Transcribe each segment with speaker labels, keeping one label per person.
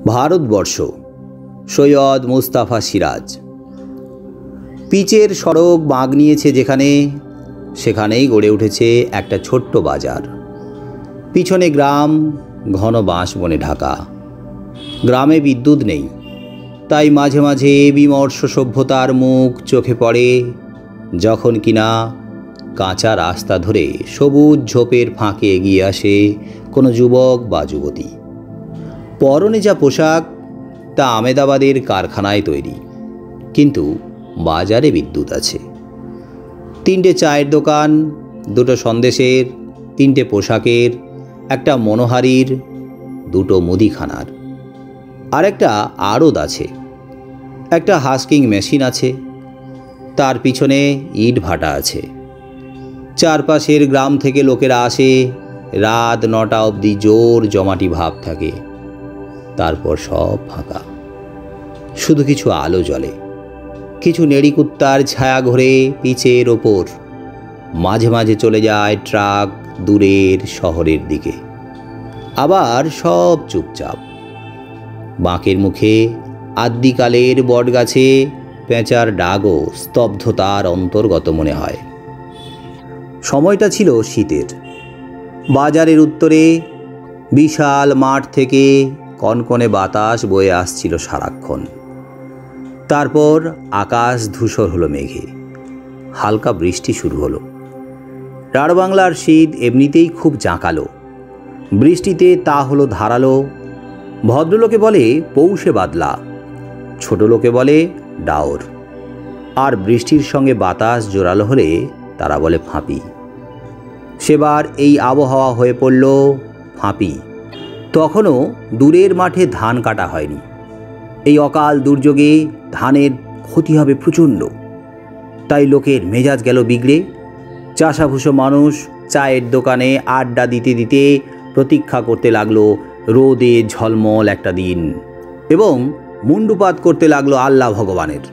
Speaker 1: ভারতবর্ষ, সৈয়দ মুস্তাফা সিরাজ। পিচের সড়ক বাঁক নিয়েছে যেখানে, সেখানেই গড়ে উঠেছে একটা ছোট্ট বাজার। পিছনে গ্রাম, ঘন বাঁশ বনে ঢাকা। গ্রামে বিদ্যুৎ নেই, তাই মাঝে মাঝে বিমর্ষ সভ্যতার মুখ চোখে পড়ে, যখন কিনা কাঁচা রাস্তা ধরে সবুজ ঝোপের ফাঁকে এগিয়ে আসে কোনো যুবক বা যুবতী। পরনে যা পোশাক তা আমেদাবাদের কারখানায় তৈরি, কিন্তু বাজারে বিদ্যুৎ আছে। 3টে চায়ের দোকান, 2টো সন্দেশের, 3টে পোশাকের, একটা মনোহারির, 2টো মুদিখানার, আর একটা আড়ত আছে। একটা হাস্কিং মেশিন আছে, তার পিছনে ইট ভাটা আছে। চারপাশের গ্রাম থেকে লোকেরা আসে, রাত 9টা অবধি জোর জমাটি ভাব থাকে। তারপর সব ফাঁকা, শুধু কিছু আলো জ্বলে, কিছু নেড়ি কুত্তার ছায়া ঘোরে পিচের ওপর। মাঝে মাঝে চলে যায় ট্রাক দূরের শহরের দিকে, আবার সব চুপচাপ। বাঁকের মুখে আদ্যিকালের বটগাছে পেঁচার ডাকও স্তব্ধতার অন্তর্গত মনে হয়। সময়টা ছিল শীতের। বাজারের উত্তরে বিশাল মাঠ থেকে কনকনে বাতাস বয়ে আসছিল সারাক্ষণ। তারপর আকাশ ধূসর হলো মেঘে, হালকা বৃষ্টি শুরু হলো। রাঢ়বাংলার শীত এমনিতেই খুব জাঁকালো, বৃষ্টিতে তা হলো ধারালো। ভদ্রলোকে বলে পৌষে বাদলা, ছোট লোকে বলে ডাওর, আর বৃষ্টির সঙ্গে বাতাস জোরালো হলে তারা বলে ফাঁপি। সেবার এই আবহাওয়া হয়ে পড়ল ফাঁপি। তখনও দূরের মাঠে ধান কাটা হয়নি। এই অকাল দুর্যোগে ধানের ক্ষতি হবে প্রচণ্ড, তাই লোকের মেজাজ গেল বিগড়ে। চাষাভুষো মানুষ চায়ের দোকানে আড্ডা দিতে দিতে প্রতীক্ষা করতে লাগলো রোদে ঝলমল একটা দিন, এবং মুণ্ডুপাত করতে লাগলো আল্লাহ ভগবানের।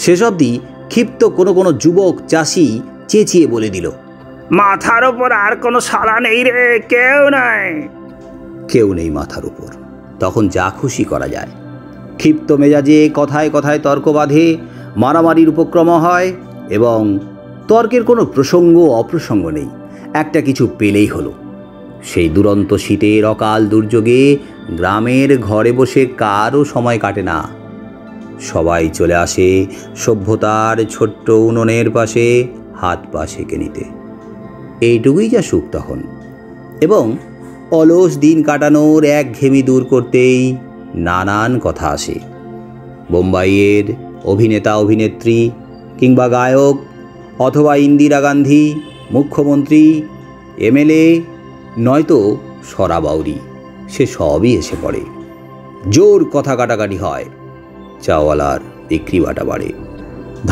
Speaker 1: শেষ অবধি ক্ষিপ্ত কোনো যুবক চাষি চেঁচিয়ে বলে দিল,
Speaker 2: মাথার ওপর আর কোনো সালা নেই রে, কেউ নাই।
Speaker 1: কেউ নেই মাথার উপর। তখন যা খুশি করা যায়। ক্ষিপ্ত মেজাজে কথায় কথায় তর্ক বাঁধে, মারামারির উপক্রম হয়, এবং তর্কের কোনো প্রসঙ্গ অপ্রসঙ্গ নেই, একটা কিছু পেলেই হলো। সেই দুরন্ত শীতের অকাল দুর্যোগে গ্রামের ঘরে বসে কারও সময় কাটে না। সবাই চলে আসে সভ্যতার ছোট্ট উনুনের পাশে হাত পা সেঁকে নিতে। এইটুকুই যা সুখ তখন। এবং অলস দিন কাটানোর একঘেয়েমি দূর করতেই নানান কথা আসে। বোম্বাইয়ের অভিনেতা অভিনেত্রী, কিংবা গায়ক, অথবা ইন্দিরা গান্ধী, মুখ্যমন্ত্রী, এমএলএ, নয়তো সরাবাউরি, সে সবই এসে পড়ে। জোর কথা কাটাকাটি হয়, চাওয়ালার বিক্রি বাটা বাড়ে।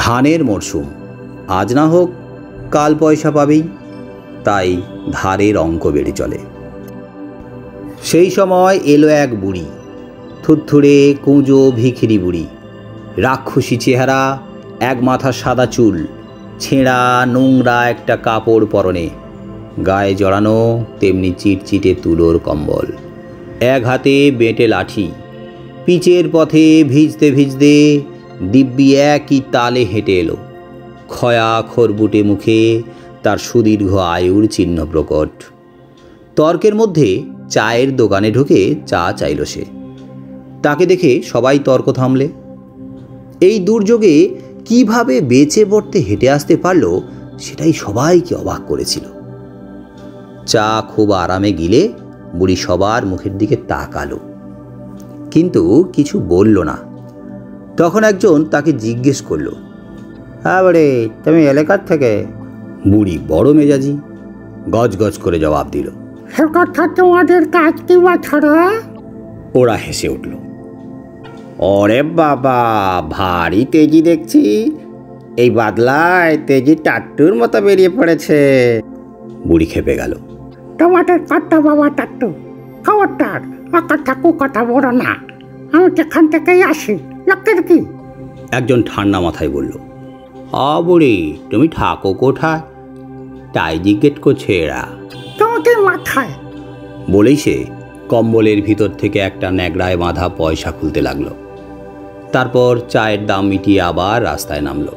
Speaker 1: ধানের মরশুম, আজ না হোক কাল পয়সা পাবেই, তাই ধারের অঙ্ক বেড়ে চলে। সেই সময় এলো এক বুড়ি, থুরথুরে কুঁজো ভিখিরি বুড়ি, রাক্ষসী চেহারা, এক মাথা সাদা চুল, ছেঁড়া নোংরা একটা কাপড় পরনে, গায়ে জড়ানো তেমনি চিটচিটে তুলোর কম্বল, এক হাতে বেঁটে লাঠি। পিচের পথে ভিজতে ভিজতে দিব্যি একই তালে হেঁটে এলো। ক্ষয়া খরবুটে মুখে তার সুদীর্ঘ আয়ুর চিহ্ন প্রকট। তর্কের মধ্যে চায়ের দোকানে ঢুকে চা চাইল সে। তাকে দেখে সবাই তর্ক থামলে। এই দুর্যোগে কিভাবে বেঁচে পড়তে হেঁটে আসতে পারল, সেটাই সবাইকে অবাক করেছিল। চা খুব আরামে গিলে বুড়ি সবার মুখের দিকে তাকালো, কিন্তু কিছু বলল না। তখন একজন তাকে জিজ্ঞেস করলো, হ্যাঁ বড়ে, তুমি এলাকার থেকে? বুড়ি বড় মেজাজি, গজগজ করে জবাব দিল,
Speaker 2: সে কথা তোমাদের কাজ কি বাছারা?
Speaker 1: ওরা হেসে উঠল। ওরে বাবা, ভারী তেজি দেখছি। এই বাদলায় তেজি টাট্টুর মতো বেরিয়ে পড়েছে। বুড়ি খেপে গেল।
Speaker 2: তোমাদের কথা বাবা টাট্টু, খবরদার কথা কথা বলো না, আমি যেখান থেকেই আসি, লোকের কি?
Speaker 1: একজন ঠান্ডা মাথায় বলল, বুড়ি তুমি থাকো কোথায়? তাই জিজ্ঞেস করছে এরা।
Speaker 2: তোমাদের মাথায়
Speaker 1: বলেই সে কম্বলের ভিতর থেকে একটা ন্যাকড়ায় বাঁধা পয়সা খুলতে লাগলো। তারপর চায়ের দাম মিটিয়ে আবার রাস্তায় নামলো।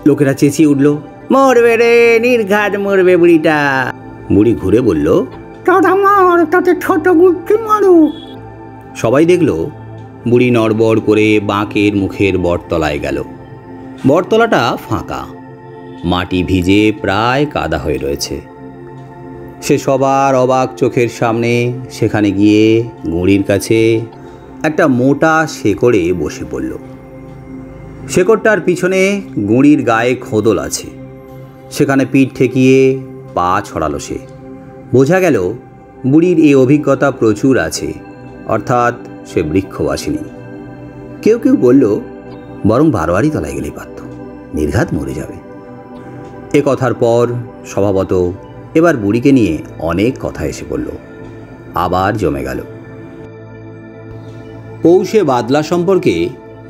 Speaker 1: লোকেরা চেঁচিয়ে উঠল, মরবে রে, নির্ঘাত মরবে বুড়িটা। বুড়ি ঘুরে বলল,
Speaker 2: দাদা মার, তাতে ছোট গুপ্তি মারু।
Speaker 1: সবাই দেখল বুড়ি নড়বড় করে বাঁকের মুখের বটতলায় গেল। বটতলাটা ফাঁকা, মাটি ভিজে প্রায় কাদা হয়ে রয়েছে। সে সবার অবাক চোখের সামনে সেখানে গিয়ে গুঁড়ির কাছে একটা মোটা শেকড়ে বসে পড়ল। শেকড়টার পিছনে গুঁড়ির গায়ে খোদল আছে। সেখানে পিঠ ঠেকিয়ে পা ছড়ালো সে। বোঝা গেল বুড়ির এই অভিজ্ঞতা প্রচুর আছে, অর্থাৎ সে বৃক্ষবাসিনী। কেউ কেউ বলল, বরং বারোয়ারি তলায় গেলেই পারত, নির্ঘাত মরে যাবে। এ কথার পর স্বভাবত এবার বুড়িকে নিয়ে অনেক কথা এসে পড়ল, আবার জমে গেল। পৌষে বাদলা সম্পর্কে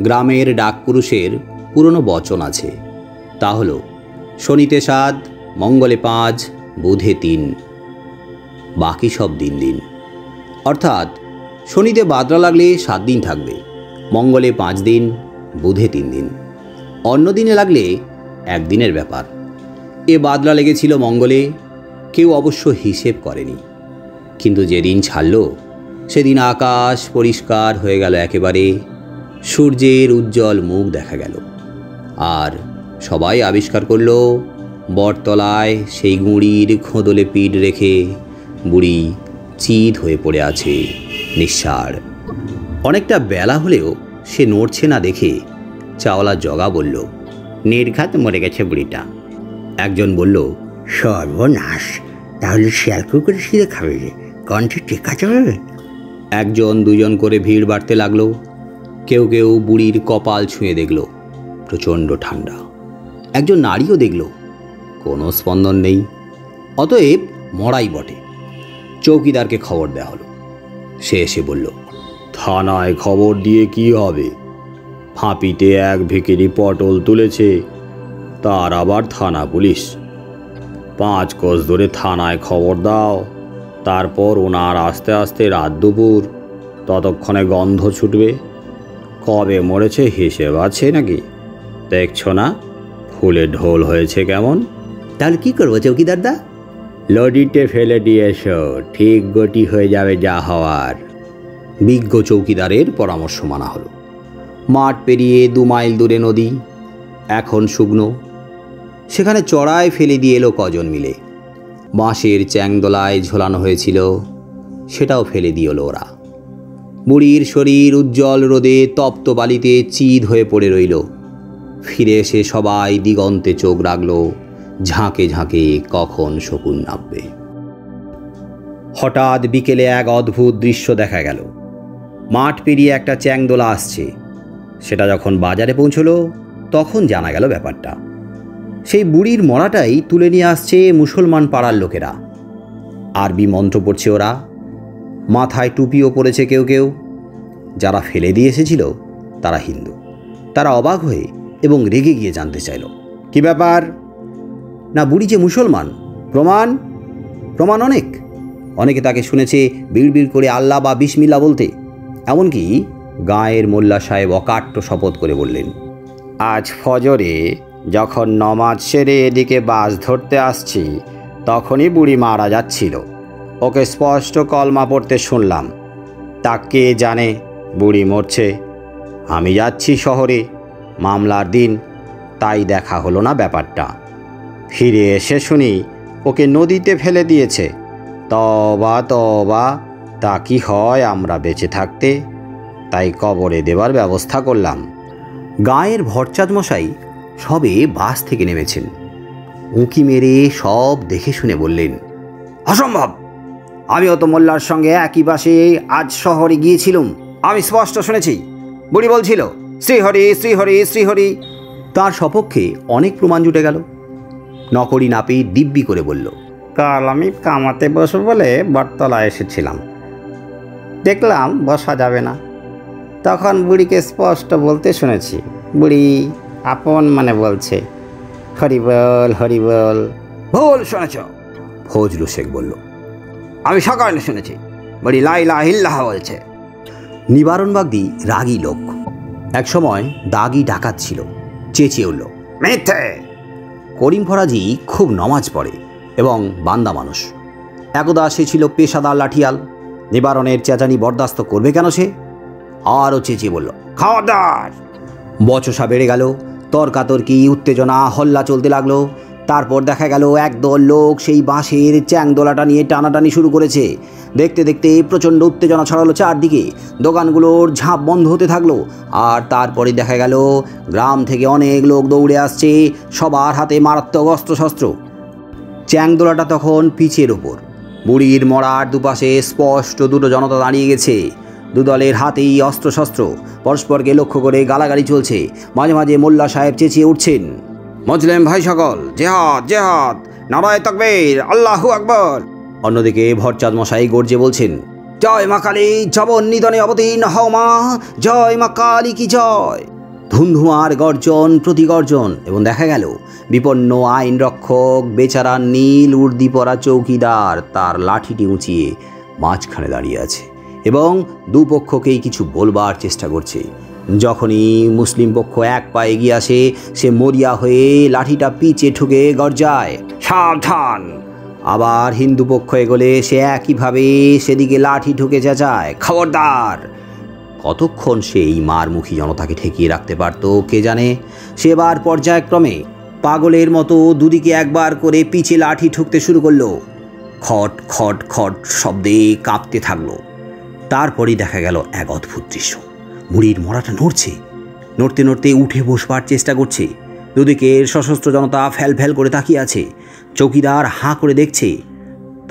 Speaker 1: গ্রামের ডাকপুরুষের পুরনো বচন আছে। তা হল, শনিতে 7, মঙ্গলে 5, বুধে 3, বাকি সব দিন দিন। অর্থাৎ শনিতে বাদলা লাগলে 7 দিন থাকবে, মঙ্গলে 5 দিন, বুধে 3 দিন। অন্য দিনে লাগলে 1 দিনের ব্যাপার। এ বাদলা লেগেছিল মঙ্গলে, কেউ অবশ্য হিসেব করেনি। কিন্তু যেদিন ছাড়ল সেদিন আকাশ পরিষ্কার হয়ে গেল একেবারে, সূর্যের উজ্জ্বল মুখ দেখা গেল। আর সবাই আবিষ্কার করল বটতলায় সেই গুঁড়ির খোদলে পিঠ রেখে বুড়ি চিত হয়ে পড়ে আছে, নিঃসাড়। অনেকটা বেলা হলেও সে নড়ছে না দেখে চাওয়ালা জগা বলল, নির্ঘাত মরে গেছে বুড়িটা। একজন বলল,
Speaker 2: সর্বনাশ, তাহলে শিয়াল কুকুর ছিঁড়ে খাবে রে, কণ্ঠে টেকা যাবে।
Speaker 1: একজন দুজন করে ভিড় বাড়তে লাগলো। কেউ কেউ বুড়ির কপাল ছুঁয়ে দেখল, প্রচণ্ড ঠান্ডা। একজন নারীও দেখল, কোনো স্পন্দন নেই, অতএব মরাই বটে। চৌকিদারকে খবর দেওয়া হলো। সে এসে বলল, থানায় খবর দিয়ে কি হবে? ফাঁপিতে এক ভিখিরি পটল তুলেছে, তার আবার থানা পুলিশ। 5 কোষ ধরে থানায় খবর দাও, তারপর ওনার আস্তে আস্তে রাত দুপুর, ততক্ষণে গন্ধ ছুটবে। কবে মরেছে হিসেব আছে নাকি? দেখছো না ফুলে ঢোল হয়েছে কেমন? তাহলে কি করবো চৌকিদারদা? লডিতে ফেলে দিয়েছো, ঠিক গতি হয়ে যাবে যা হওয়ার। বিজ্ঞ চৌকিদারের পরামর্শ মানা হলো। মাঠ পেরিয়ে 2 মাইল দূরে নদী, এখন শুকনো। সেখানে চড়ায় ফেলে দিয়ে এলো কজন মিলে। বাঁশের চ্যাংদোলায় ঝোলানো হয়েছিল, সেটাও ফেলে দিয়ে এলো ওরা। বুড়ির শরীর উজ্জ্বল রোদে তপ্ত বালিতে চিদ হয়ে পড়ে রইল। ফিরে এসে সবাই দিগন্তে চোখ রাখল, ঝাঁকে ঝাঁকে কখন শকুন নামবে। হঠাৎ বিকেলে এক অদ্ভুত দৃশ্য দেখা গেল। মাঠ পেরিয়ে একটা চ্যাংদোলা আসছে। সেটা যখন বাজারে পৌঁছলো তখন জানা গেল ব্যাপারটা। সেই বুড়ির মরাটাই তুলে নিয়ে আসছে মুসলমান পাড়ার লোকেরা। আরবি মন্ত্র পড়ছে ওরা, মাথায় টুপিও পরেছে কেউ কেউ। যারা ফেলে দিয়ে এসেছিল তারা হিন্দু। তারা অবাক হয়ে এবং রেগে গিয়ে জানতে চাইল, কি ব্যাপার? না, বুড়ি যে মুসলমান। প্রমাণ? প্রমাণ অনেক। অনেকে তাকে শুনেছে বিড়বিড় করে আল্লাহ বা বিসমিল্লা বলতে। এমনকি গাঁয়ের মোল্লা সাহেব অকাট্য শপথ করে বললেন, আজ ফজরে যখন নমাজ সেরে এদিকে বাস ধরতে আসছি তখনই বুড়ি মারা যাচ্ছিল। ওকে স্পষ্ট কলমা পড়তে শুনলাম। তা কে জানে বুড়ি মরছে। আমি যাচ্ছি শহরে, মামলার দিন, তাই দেখা হলো না ব্যাপারটা। ফিরে এসে শুনি ওকে নদীতে ফেলে দিয়েছে। তবা তবা, তা কি হয় আমরা বেঁচে থাকতে? তাই কবরে দেবার ব্যবস্থা করলাম। গাঁয়ের ভরচাঁদ মশাই সবে বাস থেকে নেমেছেন। উঁকি মেরে সব দেখে শুনে বললেন, অসম্ভব! আমিও তো মোল্লার সঙ্গে একই বাসে আজ শহরে গিয়েছিলাম। আমি স্পষ্ট শুনেছি বুড়ি বলছিল, শ্রীহরি শ্রীহরি শ্রীহরি। তার সপক্ষে অনেক প্রমাণ জুটে গেল। নকরি নাপি দিব্যি করে বলল, কাল আমি কামাতে বসবো বলে বটতলা এসেছিলাম, দেখলাম বসা যাবে না। তখন বুড়িকে স্পষ্ট বলতে শুনেছি। বুড়ি আপন মানে বলছে, হরিবল হরিবল। ভুল শুনেছ, ফজলু শেখ বলল। আমি সকালে শুনেছি,
Speaker 3: বড়ি লা ইলাহা ইল্লাল্লাহ বলছে।
Speaker 1: নিবারণ বাগদি রাগী লোক, একসময় দাগি ডাকাত ছিল, চেঁচিয়ে উঠল,
Speaker 3: মিথ্যে।
Speaker 1: করিম ফরাজি খুব নমাজ পড়ে এবং বান্দা মানুষ। একদা সে ছিল পেশাদার লাঠিয়াল। নিবারণের চেঁচানি বরদাস্ত করবে কেন সে? আরও চেঁচিয়ে বলল,
Speaker 3: খবরদার।
Speaker 1: বচসা বেড়ে গেল, তর্কাতর্কি, উত্তেজনা, হল্লা চলতে লাগলো। তারপর দেখা গেল একদল লোক সেই বাঁশের চ্যাংদোলাটা নিয়ে টানাটানি শুরু করেছে। দেখতে দেখতে প্রচণ্ড উত্তেজনা ছড়ালো চারদিকে। দোকানগুলোর ঝাঁপ বন্ধ হতে থাকলো। আর তারপরে দেখা গেল গ্রাম থেকে অনেক লোক দৌড়ে আসছে, সবার হাতে মারাত্মক অস্ত্রশস্ত্র। চ্যাংদোলাটা তখন পিচের ওপর। বুড়ির মরার দুপাশে স্পষ্ট দুটো জনতা দাঁড়িয়ে গেছে। দুদলের হাতেই অস্ত্রশস্ত্র, পরস্পরকে লক্ষ্য করে গালাগালি চলছে। মাঝে মাঝে মোল্লা সাহেব চেঁচিয়ে উঠছেন,
Speaker 3: মুসলিম ভাই সকল, জেহাদ জেহাদ, নারায়ে তাকবীর, আল্লাহু আকবার।
Speaker 1: অন্যদিকে ভরচাঁদ মশাই গর্জে বলছেন,
Speaker 3: জয় মা কালী, জবন নিধনে অবতীর্ণ হও মা, জয় মা কালী কি জয়।
Speaker 1: ধুমধুমার গর্জন প্রতিগর্জন, এবং দেখা গেল বিপন্ন আইন রক্ষক বেচারা নীল উর্দি পরা চৌকিদার তার লাঠিটি উঁচিয়ে মাঝখানে দাঁড়িয়ে আছে এবং দুপক্ষকেই কিছু বলবার চেষ্টা করছে। যখনই মুসলিম পক্ষ এক পা এগিয়ে আসে, সে মরিয়া হয়ে লাঠিটা পিচে ঠুকে গর্জায়,
Speaker 3: সাবধান।
Speaker 1: আবার হিন্দু পক্ষ এগোলে সে একইভাবে সেদিকে লাঠি ঠুকে চেঁচায়, খবরদার। কতক্ষণ সে এই মারমুখী জনতাকে ঠেকিয়ে রাখতে পারত কে জানে। সেবার পর্যায়ক্রমে পাগলের মতো দুদিকে একবার করে পিছে লাঠি ঠুকতে শুরু করলো। খট খট খট শব্দে কাঁপতে থাকলো। তারপরেই দেখা গেল এক অদ্ভুত দৃশ্য। বুড়ির মরাটা নড়ছে, নড়তে নড়তে উঠে বসবার চেষ্টা করছে। দুদিকের সশস্ত্র জনতা ফ্যাল ফ্যাল করে তাকিয়ে আছে। চৌকিদার হাঁ করে দেখছে।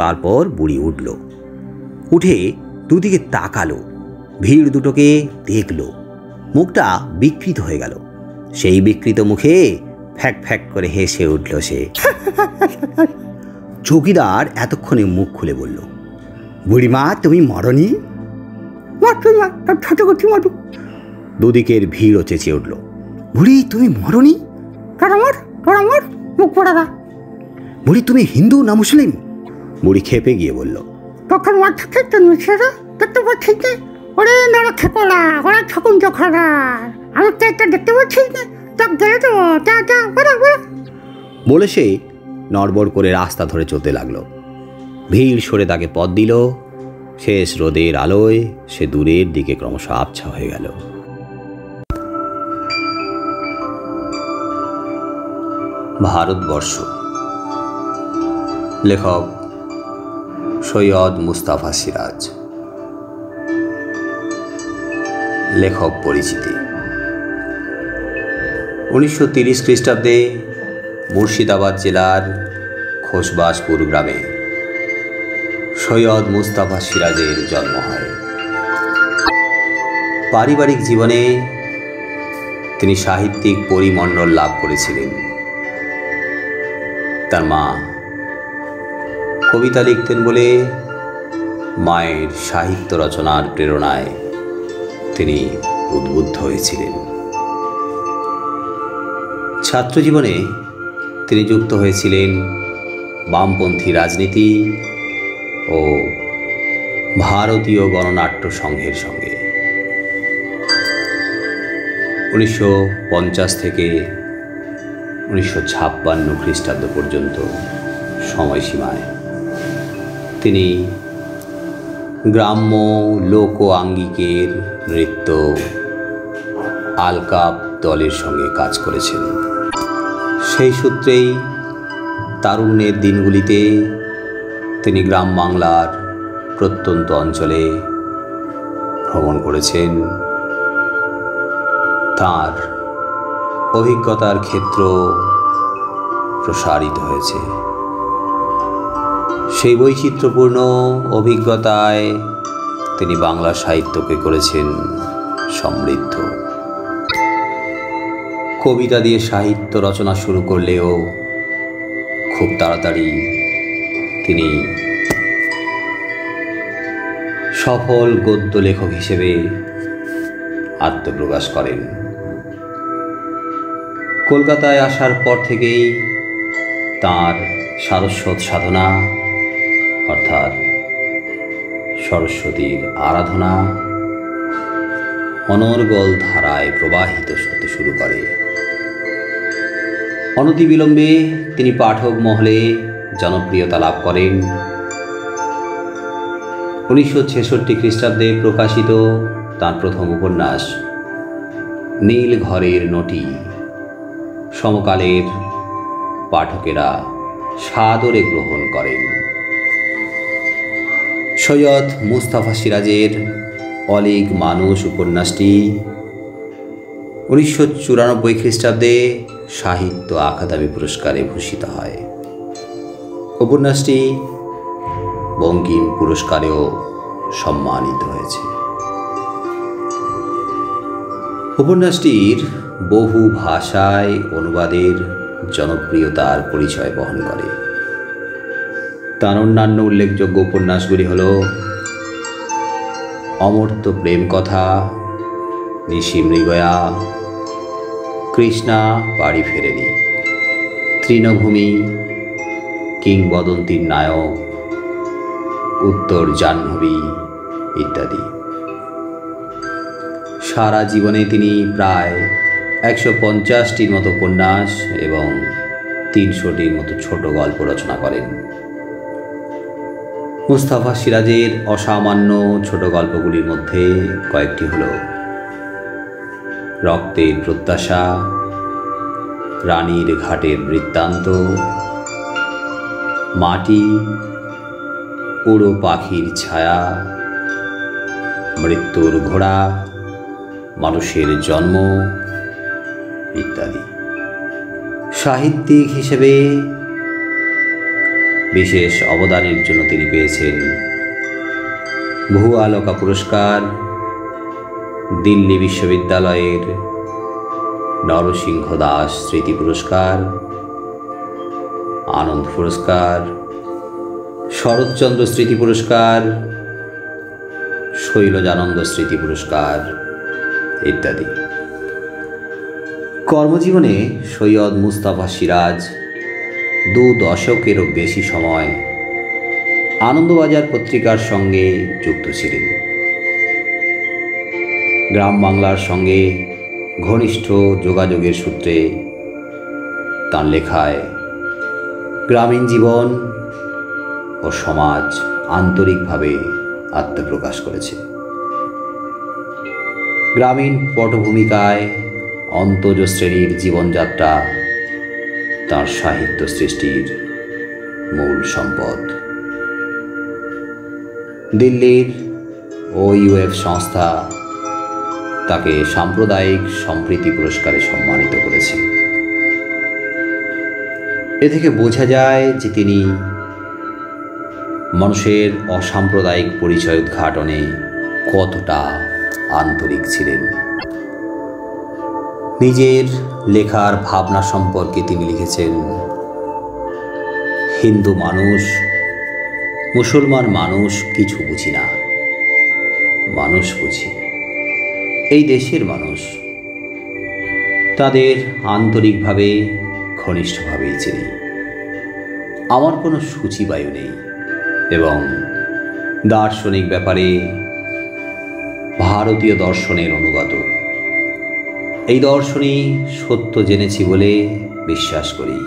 Speaker 1: তারপর বুড়ি উঠল, উঠে দুদিকে তাকালো, ভিড় দুটোকে দেখল। মুখটা বিকৃত হয়ে গেল। সেই বিকৃত মুখে ফ্যাক ফ্যাক করে হেসে উঠল সে। চৌকিদার এতক্ষণে মুখ খুলে বলল, বুড়িমা তুমি মরনি? দুদিকের ভিড়ও চেঁচিয়ে উঠল, বুড়ি তুমি মরনি? বুড়ি তুমি হিন্দু না মুসলিম? বুড়ি খেপে গিয়ে বলল,
Speaker 2: তখন মাথা খেতে মিছেরা দেখতে পাচ্ছি যে ওরে নড়া খেপলা, ওরা ঠকুন চোখারা, আমি তো এটা দেখতে পাচ্ছি না, চোখ গেলে তো
Speaker 1: বলে সে নড়বড় করে রাস্তা ধরে চলতে লাগলো। ভিড় সরে তাকে পথ দিল। শেষ রোদের আলোয় সে দূরের দিকে ক্রমশ আবছা হয়ে গেল। ভারতবর্ষ, লেখক সৈয়দ মুস্তাফা সিরাজ। লেখক পরিচিতি: 1930 খ্রিস্টাব্দে মুর্শিদাবাদ জেলার খোসবাসপুর গ্রামে সৈয়দ মুস্তাফা সিরাজের জন্ম হয়। পারিবারিক জীবনে তিনি সাহিত্যিক পরিমণ্ডল লাভ করেছিলেন। তার মা কবিতা লিখতেন বলে মায়ের সাহিত্য রচনার প্রেরণায় তিনি উদ্বুদ্ধ হয়েছিলেন। ছাত্রজীবনে তিনি যুক্ত হয়েছিলেন বামপন্থী রাজনীতি ও ভারতীয় গণনাট্য সংঘের সঙ্গে। 1950 থেকে 1956 খ্রিস্টাব্দ পর্যন্ত সময়সীমায় তিনি গ্রাম্য লোক আঙ্গিকের নৃত্য আলকাপ দলের সঙ্গে কাজ করেছেন। সেই সূত্রেই তারুণ্যের দিনগুলিতে তিনি গ্রাম বাংলার প্রত্যন্ত অঞ্চলে ভ্রমণ করেছেন। তার অভিজ্ঞতার ক্ষেত্র প্রসারিত হয়েছে। সেই বৈচিত্র্যপূর্ণ অভিজ্ঞতায় তিনি বাংলা সাহিত্যকে করেছেন সমৃদ্ধ। কবিতা দিয়ে সাহিত্য রচনা শুরু করলেও খুব তাড়াতাড়ি তিনি সফল গদ্য লেখক হিসেবে আত্মপ্রকাশ করেন। কলকাতায় আসার পর থেকেই তাঁর সারস্বত সাধনা অর্থাৎ সরস্বতীর আরাধনা অনর্গল ধারায় প্রবাহিত হতে শুরু করে। অনতিবিলম্বে তিনি পাঠক মহলে জনপ্রিয়তা লাভ করেন। 1966 খ্রিস্টাব্দে প্রকাশিত তাঁর প্রথম উপন্যাস নীল ঘরের নটি সমকালের পাঠকেরা সাদরে গ্রহণ করেন। সৈয়দ মুস্তাফা সিরাজের অলীক মানুষ উপন্যাসটি 1994 খ্রিস্টাব্দে সাহিত্য আকাদেমি পুরস্কারে ভূষিত হয়। উপন্যাসটি বঙ্কিম পুরস্কারেও সম্মানিত হয়েছে। উপন্যাসটির বহু ভাষায় অনুবাদের জনপ্রিয়তার পরিচয় বহন করে। তার অন্যান্য উল্লেখযোগ্য উপন্যাসগুলি হল অমর্ত্য প্রেম কথা, নিশি মৃগয়া, কৃষ্ণা বাড়ি ফেরেনি, তৃণভূমি, কিংবদন্তির নায়ক, উত্তর জাহ্নবী ইত্যাদি। সারা জীবনে তিনি প্রায় 150টির মতো উপন্যাস এবং 300টির মতো ছোট গল্প রচনা করেন। মুস্তাফা সিরাজের অসামান্য ছোট গল্পগুলির মধ্যে কয়েকটি হল রক্তের প্রত্যাশা, রানীর ঘাটের বৃত্তান্ত, মাটি, উড়ো পাখির ছায়া, মৃত্যুর ঘোড়া, মানুষের জন্ম ইত্যাদি। সাহিত্যিক হিসেবে বিশেষ অবদানের জন্য তিনি পেয়েছেন বহু আলোকা পুরস্কার, দিল্লি বিশ্ববিদ্যালয়ের নরসিংহ দাস স্মৃতি পুরস্কার, আনন্দ পুরস্কার, শরৎচন্দ্র স্মৃতি পুরস্কার, শৈলজানন্দ স্মৃতি পুরস্কার ইত্যাদি। কর্মজীবনে সৈয়দ মুস্তাফা সিরাজ 2 দশকেরও বেশি সময় আনন্দবাজার পত্রিকার সঙ্গে যুক্ত ছিলেন। গ্রাম বাংলার সঙ্গে ঘনিষ্ঠ যোগাযোগের সূত্রে তাঁর লেখায় গ্রামীণ জীবন ও সমাজ আন্তরিকভাবে আত্মপ্রকাশ করেছে। গ্রামীণ পটভূমিকায় অন্তজ শ্রেণীর জীবনযাত্রা তাঁর সাহিত্য সৃষ্টির মূল সম্পদ। দিল্লির OUF সংস্থা তাকে সাম্প্রদায়িক সম্প্রীতি পুরস্কারে সম্মানিত করেছে। এ থেকে বোঝা যায় যে তিনি মানুষের অসাম্প্রদায়িক পরিচয় উদ্ঘাটনে কতটা আন্তরিক ছিলেন। নিজের লেখার ভাবনা সম্পর্কে তিনি লিখেছেন, হিন্দু মানুষ, মুসলমান মানুষ কিছু বুঝি না, মানুষ বুঝি, এই দেশের মানুষ, তাদের আন্তরিকভাবে ঘনিষ্ঠভাবেই চিনি। আমার কোনো সূচিবায়ু নেই এবং দার্শনিক ব্যাপারে ভারতীয় দর্শনের অনুগত। এই দর্শনই সত্য জেনেছি বলে বিশ্বাস করি।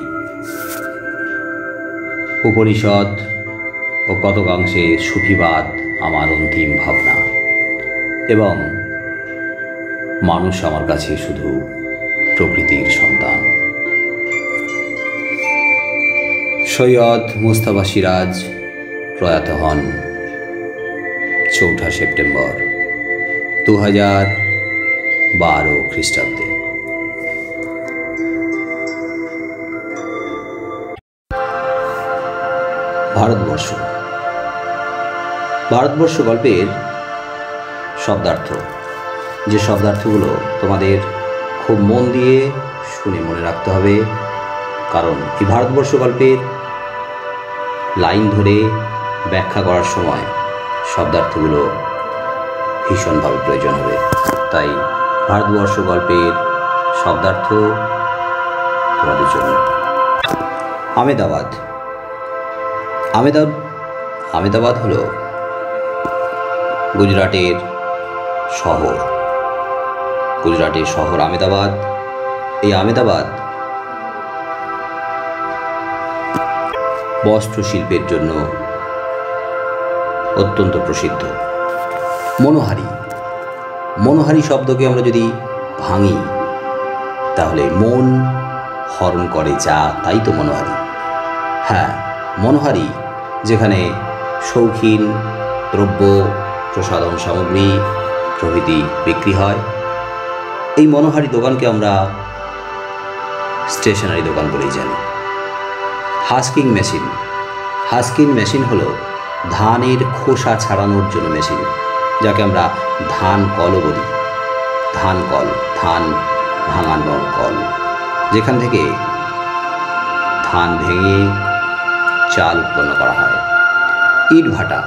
Speaker 1: উপনিষদ ও কতকাংশে সুফিবাদ আমার অন্তিম ভাবনা এবং মানুষ আমার কাছে শুধু প্রকৃতির সন্তান। সৈয়দ মুস্তাফা সিরাজ প্রয়াত হন 4 সেপ্টেম্বর 2012 খ্রিস্টাব্দে। ভারতবর্ষ গল্পের শব্দার্থ, যে শব্দার্থগুলো তোমাদের খুব মন দিয়ে শুনে মনে রাখতে হবে, কারণ এই ভারতবর্ষ গল্পের লাইন ধরে ব্যাখ্যা করার সময় শব্দার্থগুলো ভীষণভাবে প্রয়োজন হবে। তাই ভারতবর্ষ গল্পের শব্দার্থ তোমাদের জন্য। আমেদাবাদ হলো গুজরাটের শহর, গুজরাটের শহর আহমেদাবাদ। এই আহমেদাবাদ বস্ত্র শিল্পের জন্য অত্যন্ত প্রসিদ্ধ। মনোহারি, মনোহারি শব্দকে আমরা যদি ভাঙি তাহলে মন হরণ করে যা, তাই তো মনোহারি। হ্যাঁ, মনোহারি যেখানে শৌখিন দ্রব্য, প্রসাধন সামগ্রী প্রভৃতি বিক্রি হয়, এই মনোহারি দোকানকে আমরা স্টেশনারি দোকান বলেই জানি। হাস্কিং মেশিন, হাস্কিং মেশিন হলো ধানের খোসা ছাড়ানোর জন্য মেশিন, যাকে আমরা ধান কলও বলি। ধান কল, ধান ভাঙানোর কল, যেখান থেকে ধান ভেঙে চাল উৎপন্ন করা হয়। ইট ভাটা,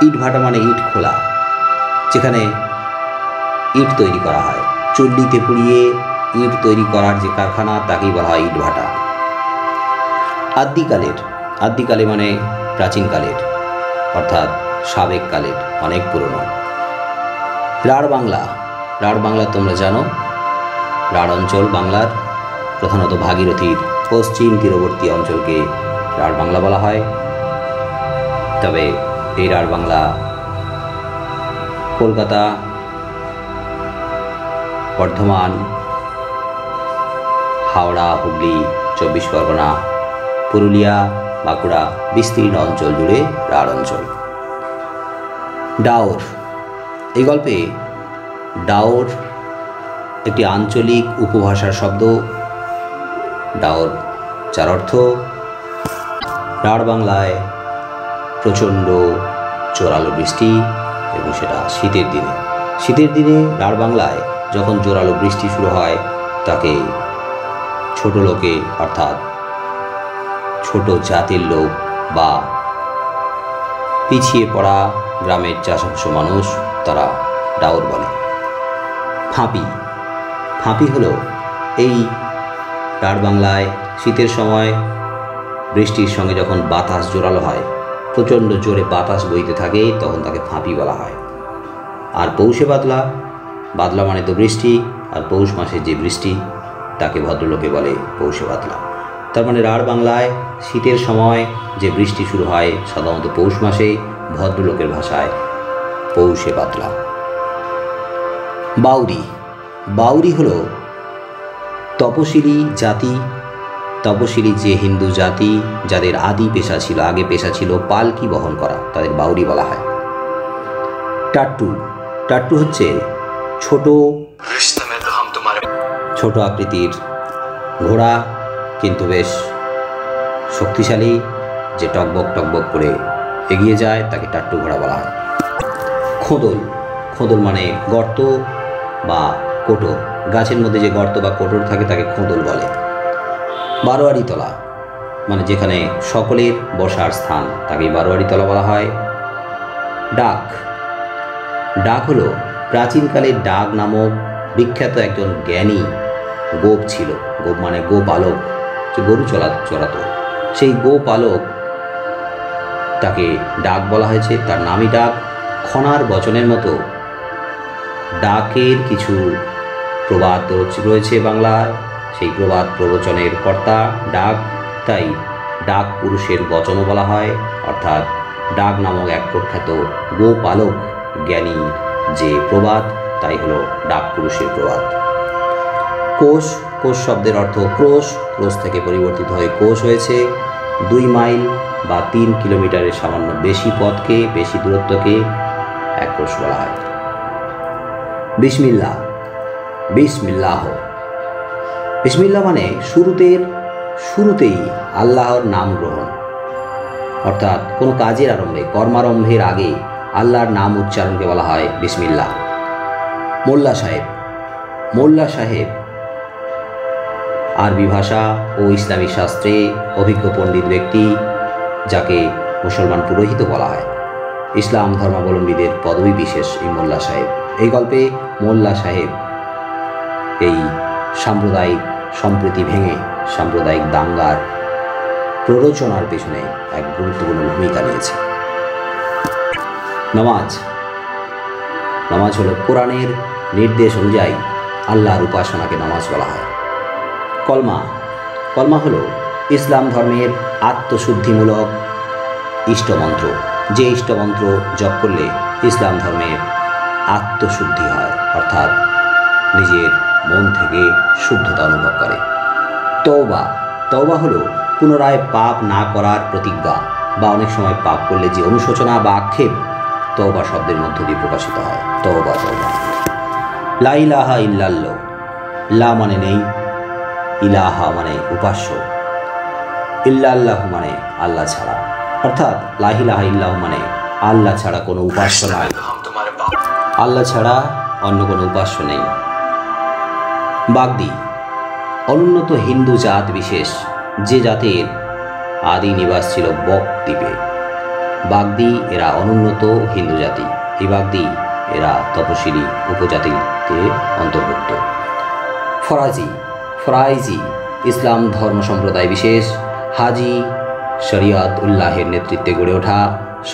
Speaker 1: ইট ভাটা মানে ইট খোলা, যেখানে ইট তৈরি করা হয়। চুল্লিতে পুড়িয়ে ইট তৈরি করার যে কারখানা, তাকেই বলা হয় ইট ভাটা। আদ্যিকালের, আদ্যিকালে মানে প্রাচীনকালের, অর্থাৎ সাবেক কালের, অনেক পুরনো। রাঢ় বাংলা, রাঢ় বাংলা তোমরা জানো, রাঢ় অঞ্চল বাংলার, প্রধানত ভাগীরথীর পশ্চিম তীরবর্তী অঞ্চলকে রাঢ় বাংলা বলা হয়। তবে এই রাঢ় বাংলা কলকাতা, বর্ধমান, হাওড়া, হুগলি, 24 পরগনা, পুরুলিয়া, বাঁকুড়া বিস্তীর্ণ অঞ্চল জুড়ে রাঢ় অঞ্চল। ডাওর, এই গল্পে ডাওর একটি আঞ্চলিক উপভাষার শব্দ। ডাওর যার অর্থ রাঢ় বাংলায় প্রচণ্ড জোরালো বৃষ্টি, এবং সেটা শীতের দিনে। শীতের দিনে রাঢ় বাংলায় যখন জোরালো বৃষ্টি শুরু হয়, তাকে ছোট লোকে, অর্থাৎ ছোট জাতির লোক বা পিছিয়ে পড়া গ্রামের চাষাবাস মানুষ, তারা ডাওর বলে। ফাঁপি, ফাঁপি হলো এই রাঢ় বাংলায় শীতের সময় বৃষ্টির সঙ্গে যখন বাতাস জোরালো হয়, প্রচণ্ড জোরে বাতাস বইতে থাকে, তখন তাকে ফাঁপি বলা হয়। আর পৌষে বাদলা, বাদলা মানে তো বৃষ্টি, আর পৌষ মাসে যে বৃষ্টি তাকে ভদ্রলোকে বলে পৌষে বাদলা। তার মানে রাঢ় বাংলায় শীতের সময় যে বৃষ্টি শুরু হয় সাধারণত পৌষ মাসে, ভদ্রলোকের ভাষায় পৌষে বাদলা। বাউরি, বাউরি হলো তপশিলি জাতি, তপশিলি যে হিন্দু জাতি যাদের আদি পেশা ছিল, আগে পেশা ছিল পালকি বহন করা, তাদের বাউরি বলা হয়। টাট্টু, টাট্টু হচ্ছে ছোট ছোট আকৃতির ঘোড়া, কিন্তু বেশ শক্তিশালী, যে টকবক টকবক করে এগিয়ে যায়, তাকে টাট্টু ঘোড়া বলা হয়। খোদল, খোদল মানে গর্ত বা কোটর, গাছের মধ্যে যে গর্ত বা কোটর থাকে তাকে খোদল বলে। বারোয়ারি তলা মানে যেখানে সকলের বসার স্থান, তাকে বারোয়ারি তলা বলা হয়। ডাক, ডাক হলো প্রাচীনকালে ডাক নামক বিখ্যাত একজন জ্ঞানী গোপ ছিল। গোপ মানে গোপালক, যে গরু চড়াতো, সেই গোপালক, তাকে ডাক বলা হয়েছে, তার নামই ডাক। খনার বচনের মতো ডাকের কিছু প্রবাদ রয়েছে বাংলায়, সেই প্রবাদ প্রবচনের কর্তা ডাক, তাই ডাক পুরুষের বচনও বলা হয়, অর্থাৎ ডাক নামক এক প্রখ্যাত গোপালক জ্ঞানী যে প্রবাদ, তাই হলো ডাক পুরুষের প্রবাদ। কোষ, কোষ শব্দের অর্থ ক্রোশ, ক্রোশ থেকে পরিবর্তিত হয়ে কোষ হয়েছে। 2 মাইল বা 3 কিলোমিটারের সামান্য বেশি পথকে, বেশি দূরত্বকে এক কোষ বলা হয়। বিসমিল্লাহ, বিসমিল্লাহ, বিসমিল্লাহ মানে শুরুতেই আল্লাহর নাম গ্রহণ, অর্থাৎ কোনো কাজের আরম্ভে, কর্মারম্ভের আগে আল্লাহর নাম উচ্চারণকে বলা হয় বিসমিল্লাহ। মোল্লা সাহেব, মোল্লা সাহেব আরবি ভাষা ও ইসলামী শাস্ত্রে অভিজ্ঞ পণ্ডিত ব্যক্তি, যাকে মুসলমান পুরোহিত বলা হয়। ইসলাম ধর্মাবলম্বীদের পদবী বিশেষ এই মোল্লা সাহেব। এই গল্পে মোল্লা সাহেব এই সাম্প্রদায়িক সম্প্রীতি ভেঙে সাম্প্রদায়িক দাঙ্গার প্ররোচনার পেছনে এক গুরুত্বপূর্ণ ভূমিকা নিয়েছে। নামাজ নামাজ হলো কোরআনের নির্দেশ অনুযায়ী আল্লাহর উপাসনাকে নামাজ বলা হয়। কলমা কলমা হলো ইসলাম ধর্মের আত্মশুদ্ধিমূলক ইষ্টমন্ত্র, যে ইষ্টমন্ত্র জপ করলে ইসলাম ধর্মের আত্মশুদ্ধি হয়, অর্থাৎ নিজের মন থেকে শুদ্ধতা অনুভব করে। তওবা তওবা হলো পুনরায় পাপ না করার প্রতিজ্ঞা, বা অনেক সময় পাপ করলে যে অনুশোচনা বা আক্ষেপ তওবা শব্দের মধ্য দিয়ে প্রকাশিত হয়। তওবা তওবা। লা ইলাহা ইল্লাল্লাহ, লা মানে নেই, ইলাহা মানে উপাস্য, ইল্লাল্লাহ মানে আল্লাহ ছাড়া, অর্থাৎ লা ইলাহা ইল্লাল্লাহ মানে আল্লাহ ছাড়া কোনো উপাস্য নাই, আল্লাহ ছাড়া অন্য কোনো উপাস্য নেই। বাগদি অনুন্নত হিন্দু জাত বিশেষ, যে জাতির আদি নিবাস ছিল বক দ্বীপে। বাগদি এরা অনুন্নত হিন্দু জাতি। এই বাগদি এরা তপশিলি উপজাতিতে অন্তর্ভুক্ত। ফরাজি ফরাইজি ইসলাম ধর্ম সম্প্রদায় বিশেষ, হাজি শরিয়ত উল্লাহের নেতৃত্বে গড়ে ওঠা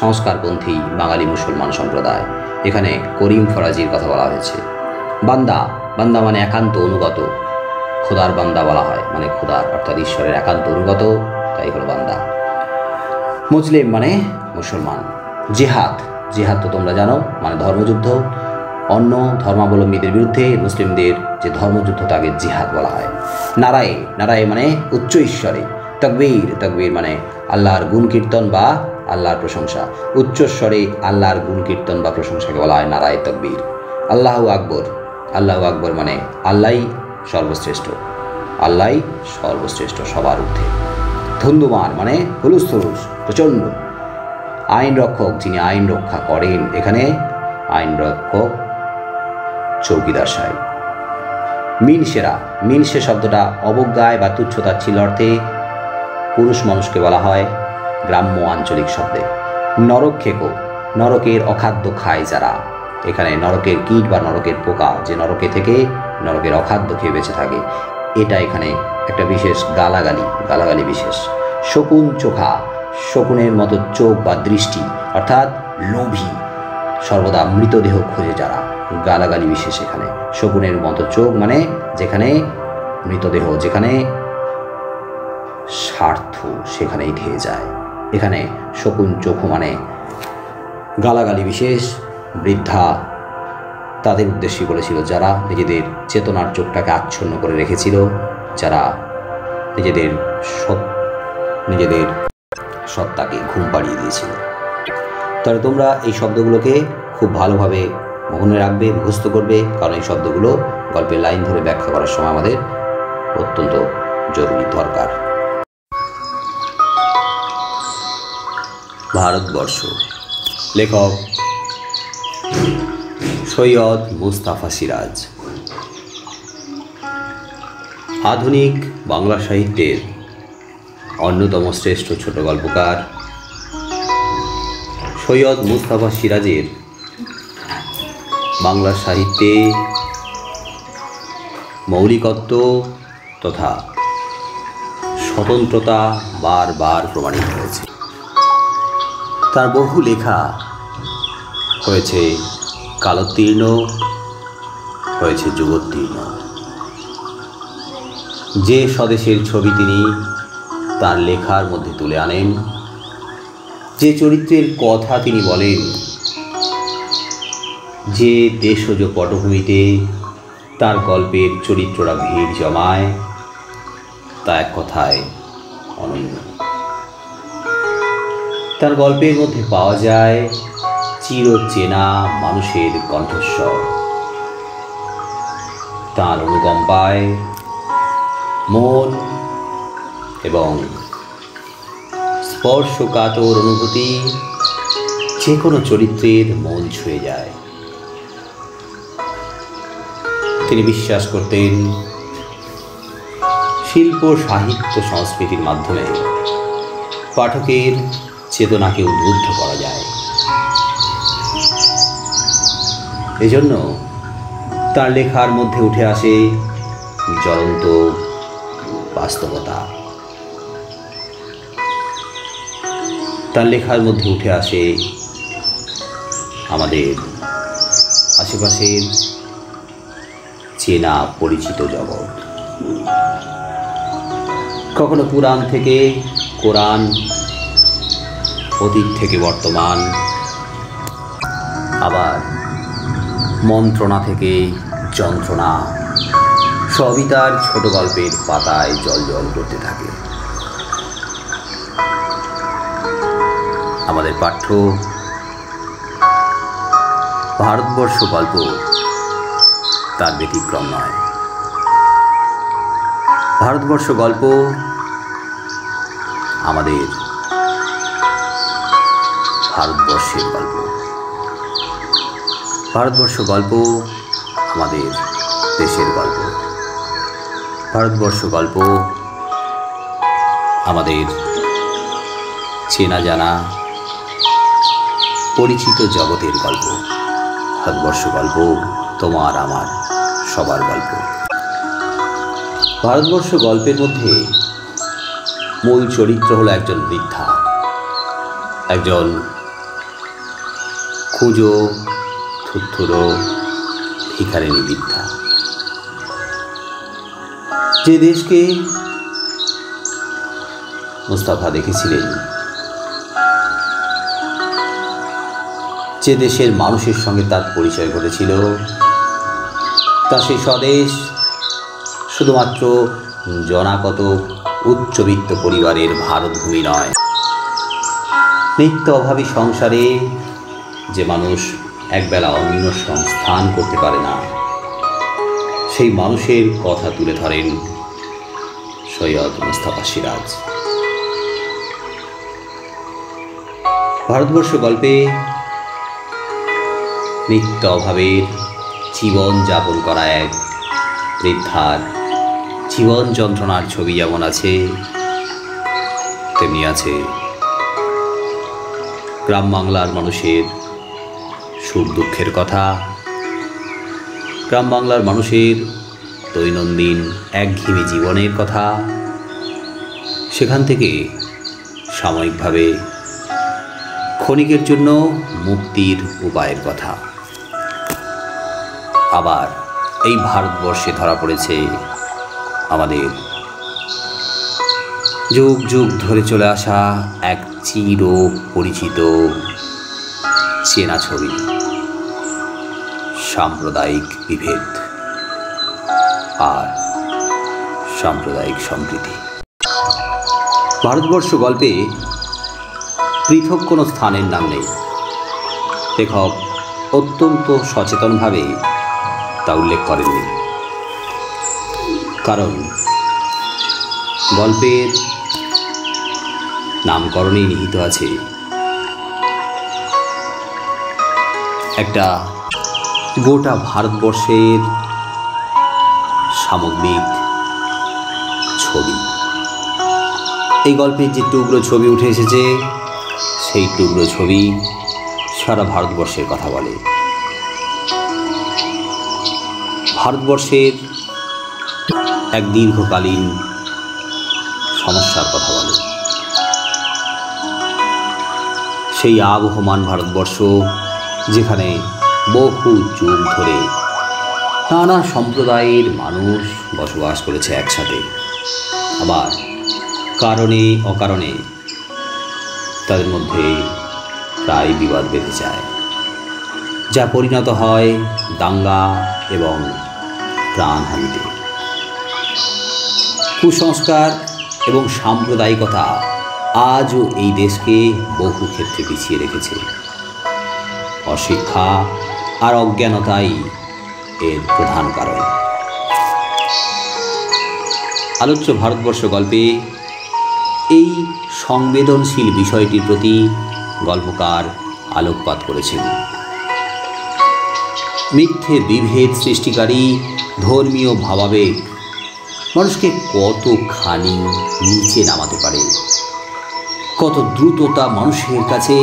Speaker 1: সংস্কারপন্থী বাঙালি মুসলমান সম্প্রদায়। এখানে করিম ফরাজির কথা বলা হয়েছে। বান্দা বান্দা মানে একান্ত অনুগত, খোদার বান্দা বলা হয়, মানে খোদার অর্থাৎ ঈশ্বরের একান্ত অনুগত, তাই হলো বান্দা। মুসলিম মানে মুসলমান। জিহাদ জিহাদ তো তোমরা জানো, মানে ধর্মযুদ্ধ। অন্য ধর্মাবলম্বীদের বিরুদ্ধে মুসলিমদের যে ধর্মযুদ্ধ তাকে জিহাদ বলা হয়। নারায়ে নারায়ে মানে উচ্চ ঈশ্বরে। তকবীর তকবীর মানে আল্লাহর গুণ কীর্তন বা আল্লাহর প্রশংসা। উচ্চস্বরে আল্লাহর গুণ কীর্তন বা প্রশংসাকে বলা হয় নারায়ে তকবীর। আল্লাহু আকবর আল্লাহু আকবর মানে আল্লাহই সর্বশ্রেষ্ঠ, আল্লাহই সর্বশ্রেষ্ঠ, সবার ঊর্ধ্বে। ধুন্দুমার মানে হুলুস থুলুস, প্রচণ্ড। আইন রক্ষক যিনি আইন রক্ষা করেন, এখানে আইন রক্ষক চৌকিদার সাহেব। মিনসেরা মিনসে শব্দটা অবজ্ঞায় বা তুচ্ছতাচ্ছিল্য অর্থে পুরুষ মানুষকে বলা হয় গ্রাম্য আঞ্চলিক শব্দে। নরকক্ষেকো নরকের অখাদ্য খায় যারা, এখানে নরকের কীট বা নরকের পোকা যে নরকে থেকে নরকের অখাদ্য খেয়ে বেঁচে থাকে, এটা এখানে একটা বিশেষ গালাগালি, গালাগালি বিশেষ। শকুন চোখা শকুনের মতো চোখ বা দৃষ্টি, অর্থাৎ লোভী, সর্বদা মৃতদেহ খোঁজে যারা, গালাগালি বিশেষ এখানে। শকুনের মতো চোখ মানে যেখানে মৃতদেহ, যেখানে স্বার্থ সেখানেই ধেয়ে যায়। এখানে শকুন চোখ মানে গালাগালি বিশেষ। বৃদ্ধা তাদের উদ্দেশ্যে বলেছিল যারা নিজেদের চেতনার চোখটাকে আচ্ছন্ন করে রেখেছিল, যারা নিজেদের সত্তাকে ঘুম পাড়িয়ে দিয়েছিল। তাহলে তোমরা এই শব্দগুলোকে খুব ভালোভাবে মনে রাখবে, মুখস্থ করবে, কারণ এই শব্দগুলো গল্পের লাইন ধরে ব্যাখ্যা করার সময় আমাদের অত্যন্ত জরুরি দরকার। ভারতবর্ষ, লেখক সৈয়দ মুস্তাফা সিরাজ। আধুনিক বাংলা সাহিত্যের অন্যতম শ্রেষ্ঠ ছোট গল্পকার সৈয়দ মুস্তাফা সিরাজের বাংলা সাহিত্যে মৌলিকত্ব তথা স্বতন্ত্রতা বারবার প্রমাণিত হয়েছে। তার বহু লেখা হয়েছে কালোত্তীর্ণ, হয়েছে যুগোত্তীর্ণ। যে স্বদেশের ছবি তিনি তার লেখার মধ্যে তুলে আনেন, যে চরিত্রের কথা তিনি বলেন, যে দেশজ পটভূমিতে তার গল্পের চরিত্ররা ভিড় জমায়, তা এক কথায় অনন্য। তার গল্পের মধ্যে পাওয়া যায় চিরচেনা মানুষের কণ্ঠস্বর। তার অনুকম্পায় মন এবং স্পর্শকাতর অনুভূতি যে কোনো চরিত্রের মন ছুঁয়ে যায়। তিনি বিশ্বাস করতেন শিল্প সাহিত্য সংস্কৃতির মাধ্যমে পাঠকের চেতনাকে উদ্বুদ্ধ করা যায়। এজন্য তার লেখার মধ্যে উঠে আসে জ্বলন্ত বাস্তবতা। তার লেখার মধ্যে উঠে আসে আমাদের আশেপাশের চেনা পরিচিত জগৎ। কখনো পুরাণ থেকে কোরআন, অতীত থেকে বর্তমান, আবার মন্ত্রণা থেকে যন্ত্রণা, সবই তার ছোট গল্পের পাতায় জল করতে থাকে। আমাদের পাঠ্য ভারতবর্ষ গল্প তার ব্যতিক্রম নয়। ভারতবর্ষ গল্প আমাদের ভারতবর্ষের গল্প। ভারতবর্ষ গল্প আমাদের দেশের গল্প। ভারতবর্ষ গল্প আমাদের চেনা জানা পরিচিত জগতের গল্প। ভারতবর্ষ গল্প তোমার আমার সবার গল্প। ভারতবর্ষ গল্পের মধ্যে মূল চরিত্র হলো একজন বৃদ্ধা, একজন খুঁজো থুরথুরো ভিখারিণী বৃদ্ধা, যে দেশকে মুস্তাফা দেখেছিলেন, যে দেশের মানুষের সঙ্গে তার পরিচয় ঘটেছিল, তা সেই স্বদেশ শুধুমাত্র জনাকত উচ্চবিত্ত পরিবারের ভারতভূমি নয়। নিত্য অভাবী সংসারে যে মানুষ একবেলা অন্ন সংস্থান করতে পারে না, সেই মানুষের কথা তুলে ধরেন সৈয়দ মুস্তাফা সিরাজ। ভারতবর্ষ গল্পে নিত্য অভাবের জীবন যাপন করা এক বৃদ্ধার জীবন যন্ত্রণার ছবি যেমন আছে, তেমনি আছে গ্রাম বাংলার মানুষের সুখ দুঃখের কথা, গ্রাম বাংলার মানুষের দৈনন্দিন একঘেয়েমি জীবনের কথা, সেখান থেকে সাময়িকভাবে ক্ষণিকের জন্য মুক্তির উপায়ের কথা। আবার এই ভারতবর্ষে ধরা পড়েছে আমাদের যুগ যুগ ধরে চলে আসা এক চির পরিচিত চেনা ছবি, সাম্প্রদায়িক বিভেদ আর সাম্প্রদায়িক সম্প্রীতি। ভারতবর্ষ গল্পে পৃথক কোনো স্থানের নাম নেই। লেখক অত্যন্ত সচেতনভাবে তা উল্লেখ করেননি, কারণ গল্পের নামকরণেই নিহিত আছে একটা গোটা ভারতবর্ষের সামগ্রিক ছবি। এই গল্পের যে টুকরো ছবি উঠে এসেছে, সেই টুকরো ছবি সারা ভারতবর্ষের কথা বলে। ভারতবর্ষের এক দীর্ঘকালীন সমস্যার কথা বলে। সেই আবহমান ভারতবর্ষ, যেখানে বহু যুগ ধরে নানা সম্প্রদায়ের মানুষ বসবাস করেছে একসাথে, আবার কারণে অকারণে তাদের মধ্যে প্রায় বিবাদ বেঁধে যায়, যা পরিণত হয় দাঙ্গা এবং প্রাণহানিতে। কুসংস্কার এবং সাম্প্রদায়িকতা আজও এই দেশকে বহু ক্ষেত্রে পিছিয়ে রেখেছে। অশিক্ষা আর অজ্ঞানতাই এর প্রধান কারণ। আলোচ্য ভারতবর্ষ গল্পে এই সংবেদনশীল বিষয়টির প্রতি গল্পকার আলোকপাত করেছেন। মিথ্যে বিভেদ সৃষ্টিকারী ধর্মীয় ভাবাবেগ মানুষকে কতখানি নিচে নামাতে পারে, কত দ্রুততা মানুষের কাছে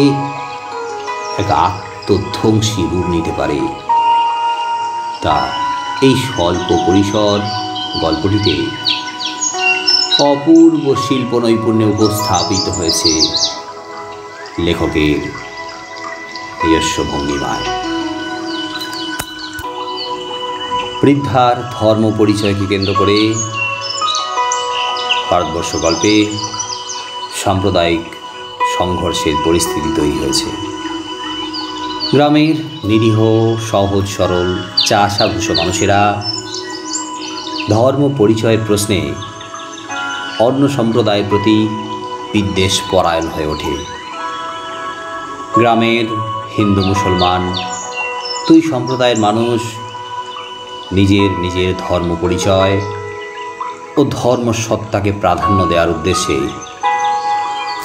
Speaker 1: এক আত্মধ্বংসী রূপ নিতে পারে, তা এই স্বল্প পরিসর গল্পটিতে অপূর্ব শিল্প নৈপুণ্যে উপস্থাপিত হয়েছে লেখকের নিজস্ব ভঙ্গিমায়। বৃদ্ধার ধর্ম পরিচয়কে কেন্দ্র করে ভারতবর্ষ গল্পে সাম্প্রদায়িক সংঘর্ষের পরিস্থিতি তৈরি হয়েছে। গ্রামের নিরীহ সহজ সরল চাষাভূষ মানুষেরা ধর্ম পরিচয়ের প্রশ্নে অন্য সম্প্রদায়ের প্রতি বিদ্বেষ পরায়ণ হয়ে ওঠে। গ্রামের হিন্দু মুসলমান দুই সম্প্রদায়ের মানুষ নিজের নিজের ধর্ম পরিচয় ও ধর্মসত্তাকে প্রাধান্য দেওয়ার উদ্দেশ্যে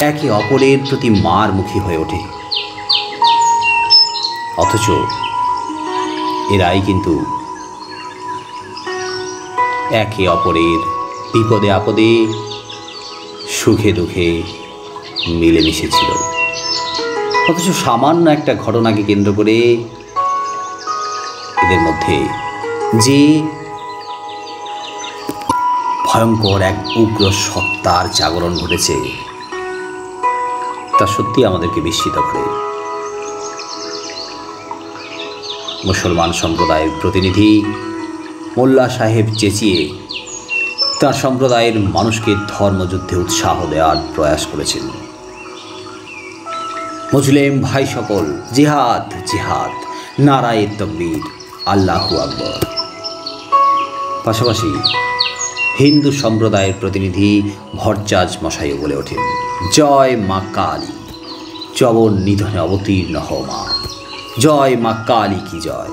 Speaker 1: একে অপরের প্রতি মারমুখী হয়ে ওঠে। অথচ এরাই কিন্তু একে অপরের বিপদে আপদে সুখে দুঃখে মিলেমিশে ছিল। অথচ সামান্য একটা ঘটনাকে কেন্দ্র করে এদের মধ্যে যে ভয়ঙ্কর এক উগ্র সত্তার জাগরণ ঘটেছে তা সত্যি আমাদেরকে বিস্মিত করে। মুসলমান সম্প্রদায়ের প্রতিনিধি মোল্লা সাহেব চেঁচিয়ে তার সম্প্রদায়ের মানুষকে ধর্মযুদ্ধে উৎসাহ দেওয়ার প্রয়াস করেছেন। মুসলিম ভাই সকল, জিহাদ জিহাদ, নারায়ে তাকবীর, আল্লাহু আকবার। পাশাপাশি হিন্দু সম্প্রদায়ের প্রতিনিধি ভরচাজ মশাইও বলে ওঠেন, জয় মা কালী, চবন নিধনে অবতীর্ণ হও মা, জয় মা কালী কি জয়।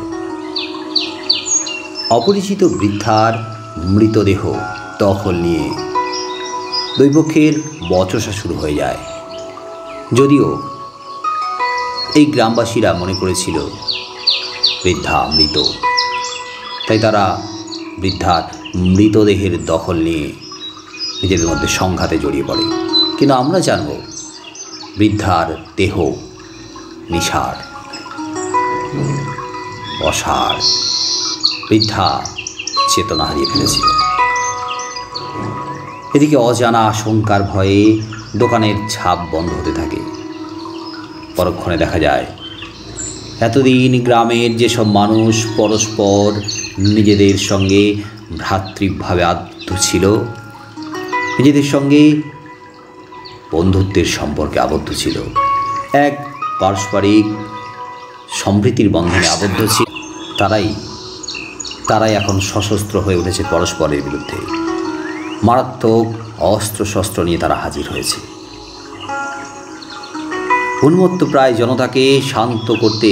Speaker 1: অপরিচিত বৃদ্ধার মৃতদেহ দখল নিয়ে দুই পক্ষের বচসা শুরু হয়ে যায়। যদিও এই গ্রামবাসীরা মনে করেছিল বৃদ্ধা মৃত, তাই তারা বৃদ্ধার মৃতদেহের দখল নিয়ে নিজেদের মধ্যে সংঘাতে জড়িয়ে পড়ে। কিন্তু আমরা জানব বৃদ্ধার দেহ নিসার, অসার, বৃদ্ধা চেতনা হারিয়ে ফেলেছিল। এদিকে অজানা আশঙ্কার ভয়ে দোকানের ঝাঁপ বন্ধ হতে থাকে। পরক্ষণে দেখা যায় এতদিন গ্রামের যেসব মানুষ পরস্পর নিজেদের সঙ্গে ভ্রাতৃভাবে আবদ্ধ ছিল, নিজেদের সঙ্গে বন্ধুত্বের সম্পর্কে আবদ্ধ ছিল, এক পারস্পরিক সম্প্রীতির বন্ধনে আবদ্ধ ছিল, তারাই এখন সশস্ত্র হয়ে উঠেছে পরস্পরের বিরুদ্ধে। মারাত্মক অস্ত্রশস্ত্র নিয়ে তারা হাজির হয়েছে। উন্মত্ত প্রায় জনতাকে শান্ত করতে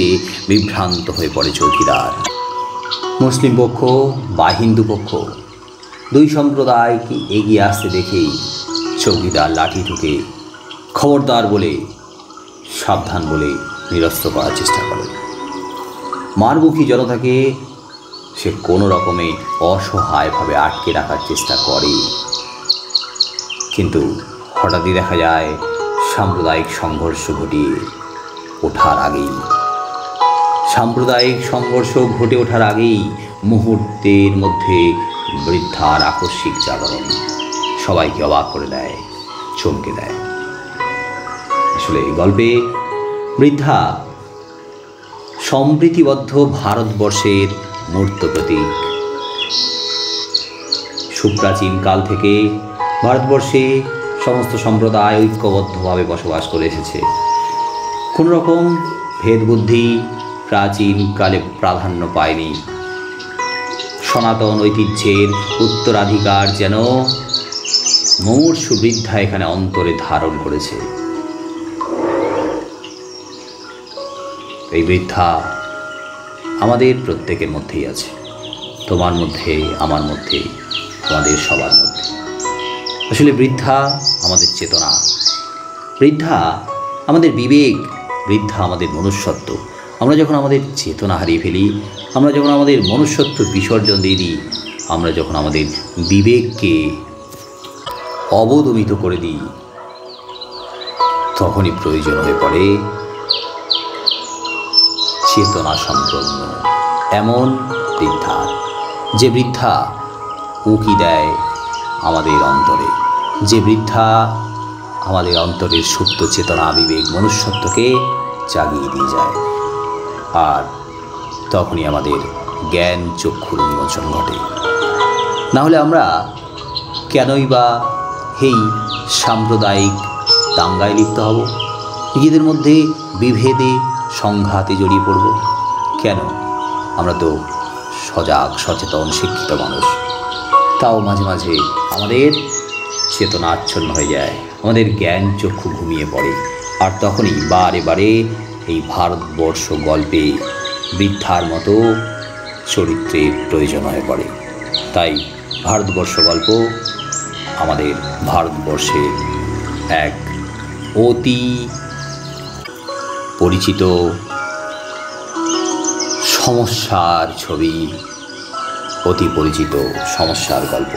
Speaker 1: বিভ্রান্ত হয়ে পড়ে চৌকিদার। মুসলিম পক্ষ বা হিন্দু পক্ষ দুই সম্প্রদায়কে এগিয়ে আসতে দেখেই চৌকিদার লাঠি ঠুকে খবরদার বলে, সাবধান বলে নিরস্ত্র করার চেষ্টা করে। মারমুখী জনতাকে সে কোনো রকমে অসহায়ভাবে আটকে রাখার চেষ্টা করে। কিন্তু হঠাৎই দেখা যায় সাম্প্রদায়িক সংঘর্ষ ঘটিয়ে ওঠার আগেই মুহূর্তের মধ্যে বৃদ্ধার আকস্মিক জাগরণ সবাইকে অবাক করে দেয়, চমকে দেয়। আসলে এই গল্পে বৃদ্ধা সম্প্রীতিবদ্ধ ভারতবর্ষের মূর্ত প্রতীক। সুপ্রাচীন কাল থেকে ভারতবর্ষে সমস্ত সম্প্রদায় ঐক্যবদ্ধভাবে বসবাস করে এসেছে। কোনো রকম ভেদবুদ্ধি প্রাচীনকালে প্রাধান্য পায়নি। সনাতন ঐতিহ্যের উত্তরাধিকার যেন মুমূর্ষু বৃদ্ধা এখানে অন্তরে ধারণ করেছে। এই বৃদ্ধা আমাদের প্রত্যেকের মধ্যেই আছে, তোমার মধ্যে, আমার মধ্যে, আমাদের সবার মধ্যে। আসলে বৃদ্ধা আমাদের চেতনা, বৃদ্ধা আমাদের বিবেক, বৃদ্ধা আমাদের মনুষ্যত্ব। আমরা যখন আমাদের চেতনা হারিয়ে ফেলি, আমরা যখন আমাদের মনুষ্যত্ব বিসর্জন দিয়ে দিই, আমরা যখন আমাদের বিবেককে অবদমিত করে দিই, তখনই প্রয়োজন হয়ে পড়ে চেতনা সম্পন্ন এমন বৃদ্ধা, যে বৃদ্ধা উঁকি দেয় আমাদের অন্তরে, যে বৃদ্ধা আমাদের অন্তরের সুপ্ত চেতনা, বিবেক, মনুষ্যত্বকে জাগিয়ে দিয়ে যায়। আর তখনই আমাদের জ্ঞান চক্ষুর উন্মোচন ঘটে। না হলে আমরা কেনই বা এই সাম্প্রদায়িক দাঙ্গায় লিপ্ত হব, নিজেদের মধ্যে বিভেদে সংঘাতে জড়িয়ে পড়ব? কেন? আমরা তো সজাগ, সচেতন, শিক্ষিত মানুষ। তাও মাঝে মাঝে আমাদের চেতনা আচ্ছন্ন হয়ে যায়, আমাদের জ্ঞান চক্ষু ঘুমিয়ে পড়ে। আর তখনই বারে বারে এই ভারতবর্ষ গল্পে বৃদ্ধার মতো চরিত্রের প্রয়োজন হয়ে পড়ে। তাই ভারতবর্ষ গল্প আমাদের ভারতবর্ষের এক অতি পরিচিত সমস্যার ছবি, অতি পরিচিত সমস্যার গল্প।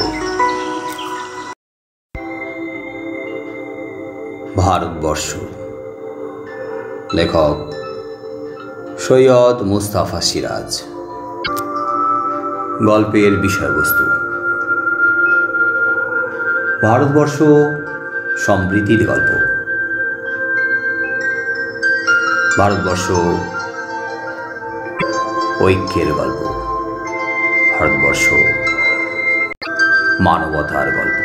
Speaker 1: ভারতবর্ষ, লেখক সৈয়দ মুস্তাফা সিরাজ। গল্পের বিষয়বস্তু: ভারতবর্ষ সমৃদ্ধির গল্প। ভারতবর্ষ ঐক্যের গল্প। ভারতবর্ষ মানবতার গল্প।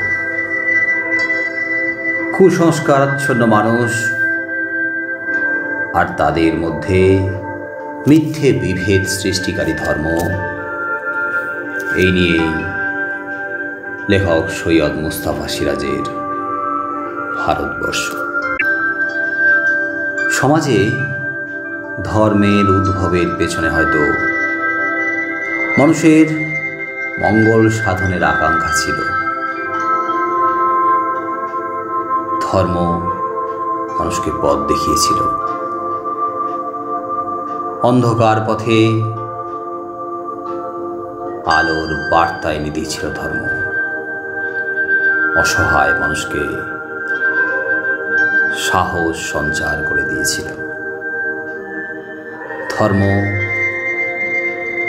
Speaker 1: কুসংস্কারাচ্ছন্ন মানুষ আর তাদের মধ্যে মিথ্যে বিভেদ সৃষ্টিকারী ধর্ম, এই নিয়েই লেখক সৈয়দ মুস্তাফা সিরাজের ভারতবর্ষ। সমাজে ধর্মের উদ্ভবের পেছনে হয়তো মানুষের মঙ্গল সাধনের আকাঙ্ক্ষা ছিল। ধর্ম মানুষকে পথ দেখিয়েছিল, অন্ধকার পথে আলোর বার্তা এনে দিয়েছিল ধর্ম। অসহায় মানুষকে সাহস সঞ্চার করে দিয়েছিল। ধর্ম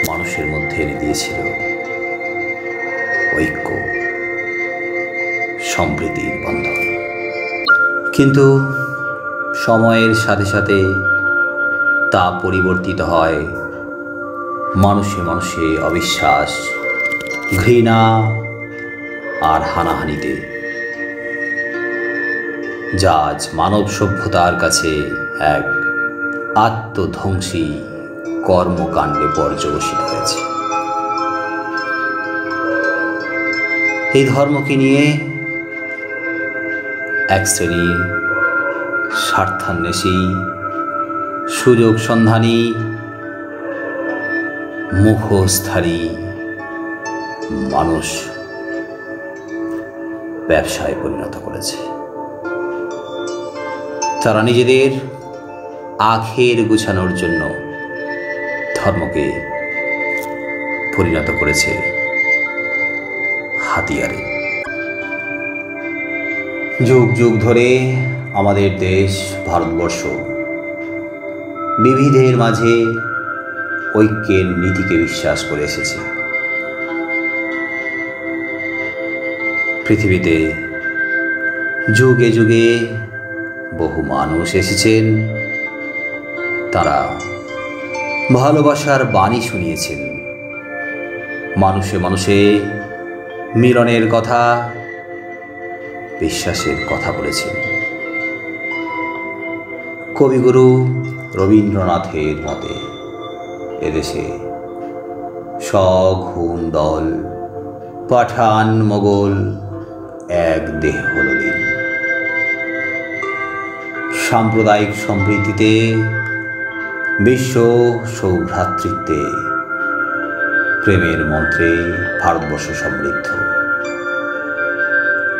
Speaker 1: মানুষের মধ্যে এনে দিয়েছিল ঐক্য, সম্প্রীতির বন্ধন। কিন্তু সময়ের সাথে সাথে তা পরিবর্তিত হয় মানুষে মানুষে অবিশ্বাস, ঘৃণা আর হানাহানিতে, যা আজ মানব সভ্যতার কাছে এক আত্মধ্বংসী কর্মকাণ্ডে পর্যবসিত হয়েছে। এই ধর্মকে নিয়ে এক শ্রেণীর স্বার্থান্বেষী, সুযোগ সন্ধানী, মুখোশধারী মানুষ ব্যবসায় পরিণত করেছে। তারা নিজেদের আখের গুছানোর জন্য ধর্মকে পরিণত করেছে হাতিয়ারে। যুগ যুগ ধরে আমাদের দেশ ভারতবর্ষ বিবিধের মাঝে ঐক্যের নীতিকে বিশ্বাস করে এসেছে। পৃথিবীতে যুগে যুগে বহু মানুষ এসেছেন, তারা ভালোবাসার বাণী শুনিয়েছেন, মানুষে মানুষে মিলনের কথা, বিশ্বাসের কথা বলেছেন। কবিগুরু রবীন্দ্রনাথের মতে এদেশে শগুন দল, পাঠান মোগল এক দেহ হল লীন। সাম্প্রদায়িক সম্প্রীতিতে, বিশ্ব সৌভ্রাতৃত্বে, প্রেমের মন্ত্রে ভারতবর্ষ সমৃদ্ধ।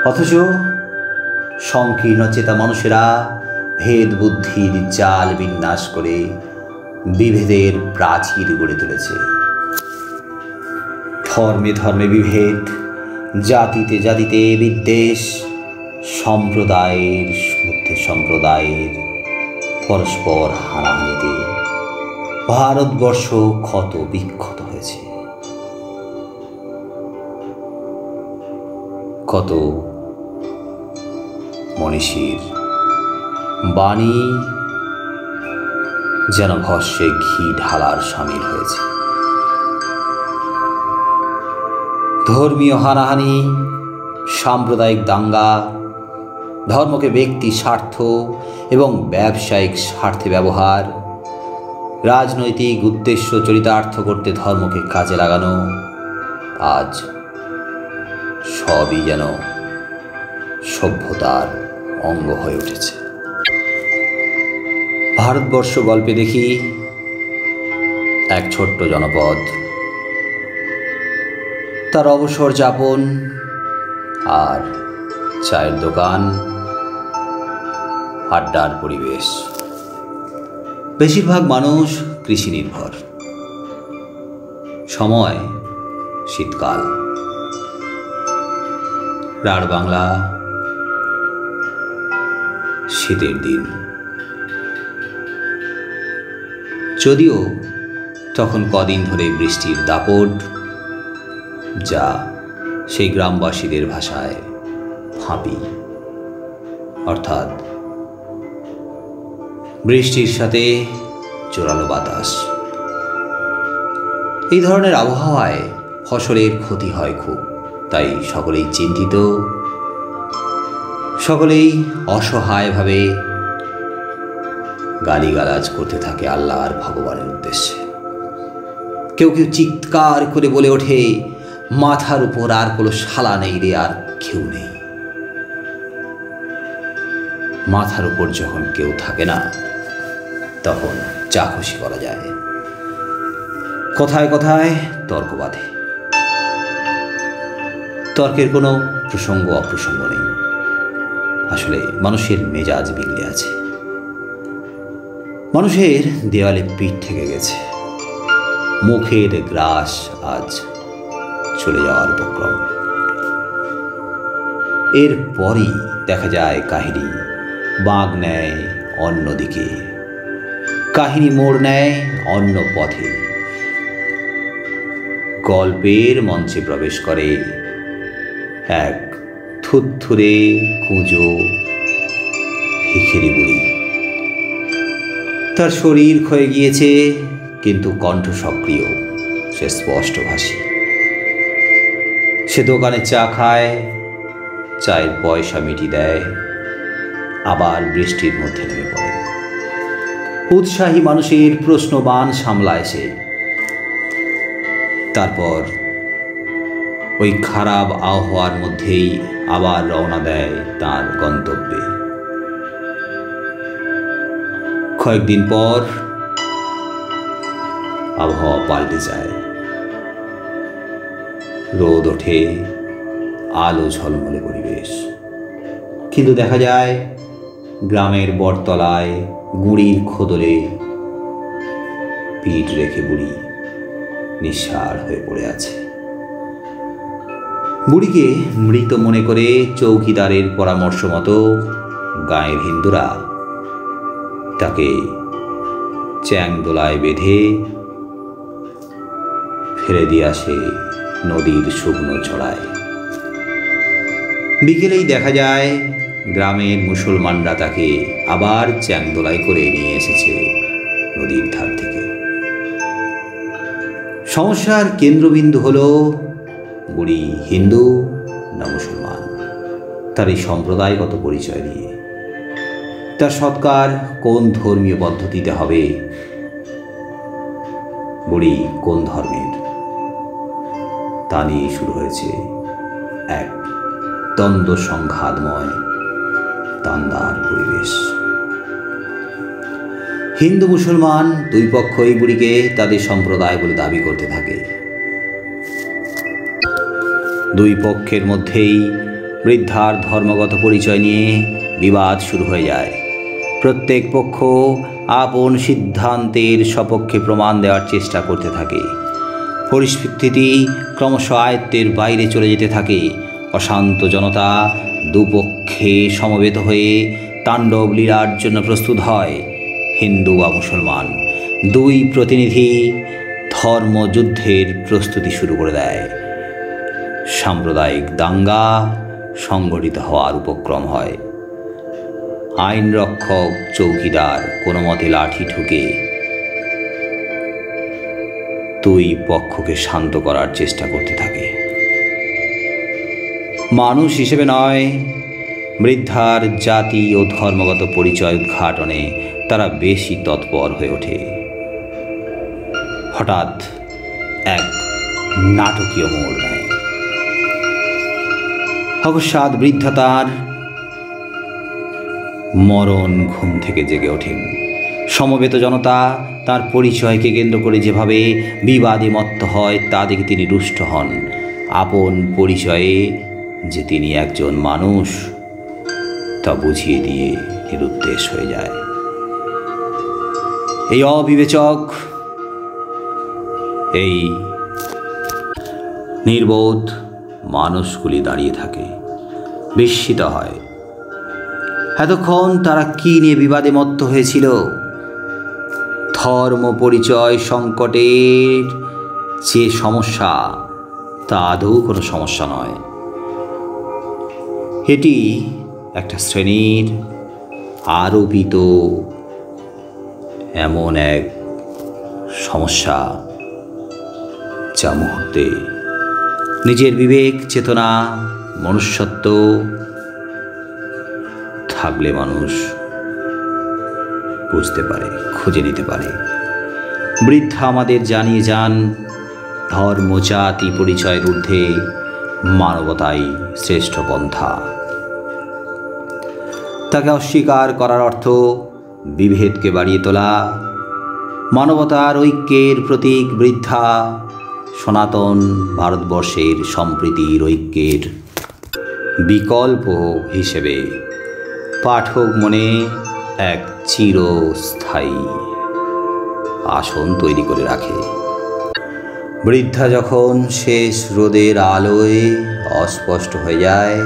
Speaker 1: অথচ সংকীর্ণ চেতা মানুষেরা ভেদ বুদ্ধির জাল বিন্যাস করে বিভেদের প্রাচীর গড়ে তুলেছে। ধর্মে ধর্মে বিভেদ, জাতিতে জাতিতে বিদ্বেষ, সম্প্রদায়ের মধ্যে সম্প্রদায়ের পরস্পর হানাহানিতে ভারতবর্ষ ক্ষত বিক্ষত হয়েছে। কত মনীষীর বাণী যেন ভস্যে ঘি ঢালার সামিল হয়েছে। ধর্মীয় হানাহানি, সাম্প্রদায়িক দাঙ্গা, ধর্মকে ব্যক্তি স্বার্থ এবং ব্যবসায়িক স্বার্থে ব্যবহার, রাজনৈতিক উদ্দেশ্য চরিতার্থ করতে ধর্মকে কাজে লাগানো, আজ সবই যেন সভ্যতার অঙ্গ হয়ে উঠেছে। ভারতবর্ষ গল্পে দেখি এক ছোট্ট জনপদ, তার অবসর যাপন আর চায়ের দোকান, আড্ডার পরিবেশ। বেশিরভাগ মানুষ কৃষি নির্ভর। সময় শীতকাল, রাঢ় বাংলা, শীতের দিন। যদিও তখন কদিন ধরে বৃষ্টির দাপট, যা সেই গ্রামবাসীদের ভাষায় ফাঁপি, অর্থাৎ বৃষ্টির সাথে জোরালো বাতাস। এই ধরনের আবহাওয়ায় ফসলের ক্ষতি হয় খুব, তাই সকলেই চিন্তিত, সকলেই অসহায়ভাবে গালিগালাজ করতে থাকে আল্লাহ আর ভগবানের উদ্দেশ্যে। কেউ কেউ চিৎকার করে বলে ওঠে, মাথার উপর আর কোনো শালা নেই রে, আর কেউ নেই। মাথার উপর যখন কেউ থাকে না, তখন যা খুশি করা যায়। কথায় কথায় তর্ক বাঁধে। তর্কের কোনো প্রসঙ্গ অপ্রসঙ্গ নেই। আসলে মানুষের মেজাজ বিগড়ে আছে, মানুষের দেওয়ালে পিঠ থেকে গেছে, মুখের গ্রাস আজ চলে যাওয়ার উপক্রম। এরপরই দেখা যায় কাহিনী বাঁক নেয় অন্যদিকে, কাহিনী মোড় নেয় অন্য পথে। গল্পের মঞ্চে প্রবেশ করে এক থুরথুরে কুঁজো ভিখিরি বুড়ি। তার শরীর ক্ষয়ে গিয়েছে, কিন্তু কণ্ঠ সক্রিয়, সে স্পষ্টভাষী। সে দোকানে চা খায়, চায়ের পয়সা মিটিয়ে দেয়, আবার বৃষ্টির মধ্যে নেমে পড়ে। উৎসাহী মানুষের প্রশ্নবাণ সামলায় সে। তারপর ওই খারাপ আবহাওয়ার মধ্যেই আবার রওনা দেয় তার গন্তব্যে। কয়েকদিন পর আবহাওয়া পাল্টে যায়, রোদ ওঠে, আলো ঝলমলে পরিবেশ। কিন্তু দেখা যায় গ্রামের বটতলায় গুঁড়ির খোদলে পিঠ রেখে বুড়ি নিঃসাড় হয়ে পড়ে আছে। বুড়িকে মৃত মনে করে চৌকিদারের পরামর্শ মতো গাঁয়ের হিন্দুরা তাকে চ্যাংদোলায় বেঁধে ফেলে দিয়ে আসে নদীর শুকনো চড়ায়। বিকেলেই দেখা যায় গ্রামের মুসলমানরা তাকে আবার চ্যাংদোলায় করে নিয়ে এসেছে নদীর ধার থেকে। সমস্যার কেন্দ্রবিন্দু হলো বুড়ি হিন্দু না মুসলমান, তার এই সম্প্রদায়গত পরিচয় নিয়ে। তার সৎকার কোন ধর্মীয় পদ্ধতিতে হবে, বুড়ি কোন ধর্মের, তা নিয়ে শুরু হয়েছে এক দ্বন্দ্ব সংঘাতময় দান্দার পরিবেশ। হিন্দু মুসলমান দুই পক্ষই বুড়িকে তাদের সম্প্রদায় বলে দাবি করতে থাকে। দুই পক্ষের মধ্যেই বৃদ্ধার ধর্মগত পরিচয় নিয়ে বিবাদ শুরু হয়ে যায়। প্রত্যেক পক্ষ আপন সিদ্ধান্তের সপক্ষে প্রমাণ দেওয়ার চেষ্টা করতে থাকে। পরিস্থিতি ক্রমশ আয়ত্তের বাইরে চলে যেতে থাকে। অশান্ত জনতা দুপক্ষে সমবেত হয়ে তাণ্ডব লীলার জন্য প্রস্তুত হয়। হিন্দু বা মুসলমান দুই প্রতিনিধি ধর্মযুদ্ধের প্রস্তুতি শুরু করে দেয়। সাম্প্রদায়িক দাঙ্গা সংগঠিত হওয়ার উপক্রম হয়। আইন রক্ষক চৌকিদার কোনো মতে লাঠি ঠুকে দুই পক্ষকে শান্ত করার চেষ্টা করতে থাকে। মানুষ হিসেবে নয়, বৃদ্ধার জাতি ও ধর্মগত পরিচয় উদ্ঘাটনে তারা বেশি তৎপর হয়ে ওঠে। হঠাৎ এক নাটকীয় মোড় নেয়। অকস্মাৎ বৃদ্ধা তার মরণ ঘুম থেকে জেগে ওঠেন। সমবেত জনতা তার পরিচয়কে কেন্দ্র করে যেভাবে বিবাদে মত্ত হয় তা দেখে তিনি রুষ্ট হন। আপন পরিচয়ে যে তিনি একজন মানুষ তা বুঝিয়ে দিয়ে নিরুদ্দেশ হয়ে যায়। এই অবিবেচক, এই নির্বোধ মানুষগুলি দাঁড়িয়ে থাকে, বিস্মিত হয়। এতক্ষণ তারা কি নিয়ে বিবাদে মত্ত হয়েছিল? ধর্ম পরিচয় সংকটের যে সমস্যা তা আদৌ কোনো সমস্যা নয়। এটি একটা শ্রেণীর আরোপিত এমন এক সমস্যা যা মুহূর্তে নিজের বিবেক, চেতনা, মনুষ্যত্ব থাকলে মানুষ বুঝতে পারে, খুঁজে নিতে পারে। বৃদ্ধা আমাদের জানিয়ে যান, ধর্ম, জাতি, পরিচয়ের ঊর্ধ্বে মানবতাই শ্রেষ্ঠ পন্থা। তাকে অস্বীকার করার অর্থ বিভেদকে বাড়িয়ে তোলা। মানবতার ঐক্যের প্রতীক বৃদ্ধা সনাতন ভারতবর্ষের সম্প্রীতির ঐক্যের বিকল্প হিসেবে পাঠক মনে এক চিরস্থায়ী আসন তৈরি করে রাখে। বৃদ্ধা যখন শেষ রোদের আলোয় অস্পষ্ট হয়ে যায়,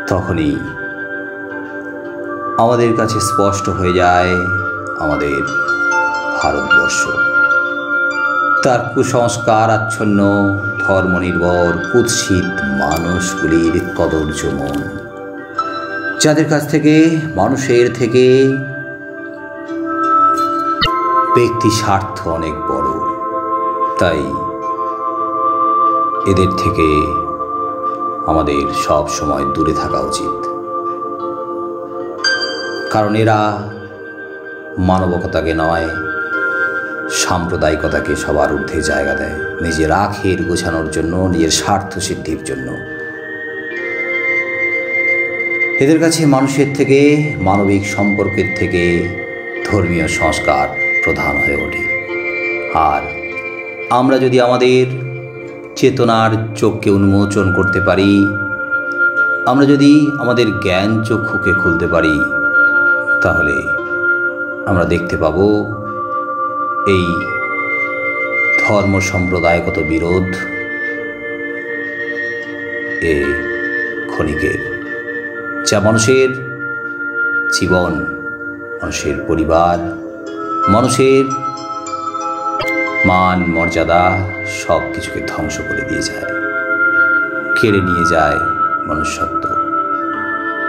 Speaker 1: তখনই আমাদের কাছে স্পষ্ট হয়ে যায় আমাদের ভারতবর্ষ, তার কুসংস্কার আচ্ছন্ন, ধর্মনির্ভর, কুৎসিত মানুষগুলির কদর্য মন, যাদের কাছ থেকে, মানুষের থেকে ব্যক্তি স্বার্থ অনেক বড়। তাই এদের থেকে আমাদের সব সময় দূরে থাকা উচিত, কারণ এরা মানবিকতাকে নয়, সাম্প্রদায়িকতাকে সবার ঊর্ধ্বে জায়গা দেয়, নিজের আখের গোছানোর জন্য, নিজের স্বার্থ সিদ্ধির জন্য। এদের কাছে মানুষের থেকে, মানবিক সম্পর্কের থেকে ধর্মীয় সংস্কার প্রধান হয়ে ওঠে। আর আমরা যদি আমাদের চেতনার চোখকে উন্মোচন করতে পারি, আমরা যদি আমাদের জ্ঞান চক্ষুকে খুলতে পারি, তাহলে আমরা দেখতে পাব এই ধর্ম সম্প্রদায়গত বিরোধ এ ক্ষণিকের, যা মানুষের জীবন, মানুষের পরিবার, মানুষের মান মর্যাদা সব কিছুকে ধ্বংস করে দিয়ে যায়, কেড়ে নিয়ে যায় মনুষ্যত্ব,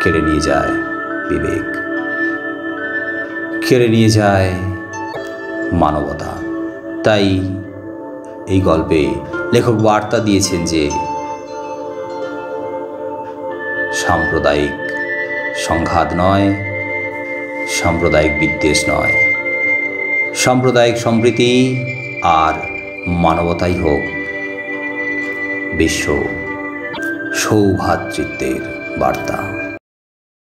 Speaker 1: কেড়ে নিয়ে যায় বিবেক, কেড়ে নিয়ে যায় মানবতা। তাই এই গল্পে লেখক বার্তা দিয়েছেন যে সাম্প্রদায়িক সংঘাত নয়, সাম্প্রদায়িক বিদ্বেষ নয়, সাম্প্রদায়িক সম্প্রীতি আর মানবতাই হোক বিশ্ব সৌভ্রাতৃত্বের বার্তা।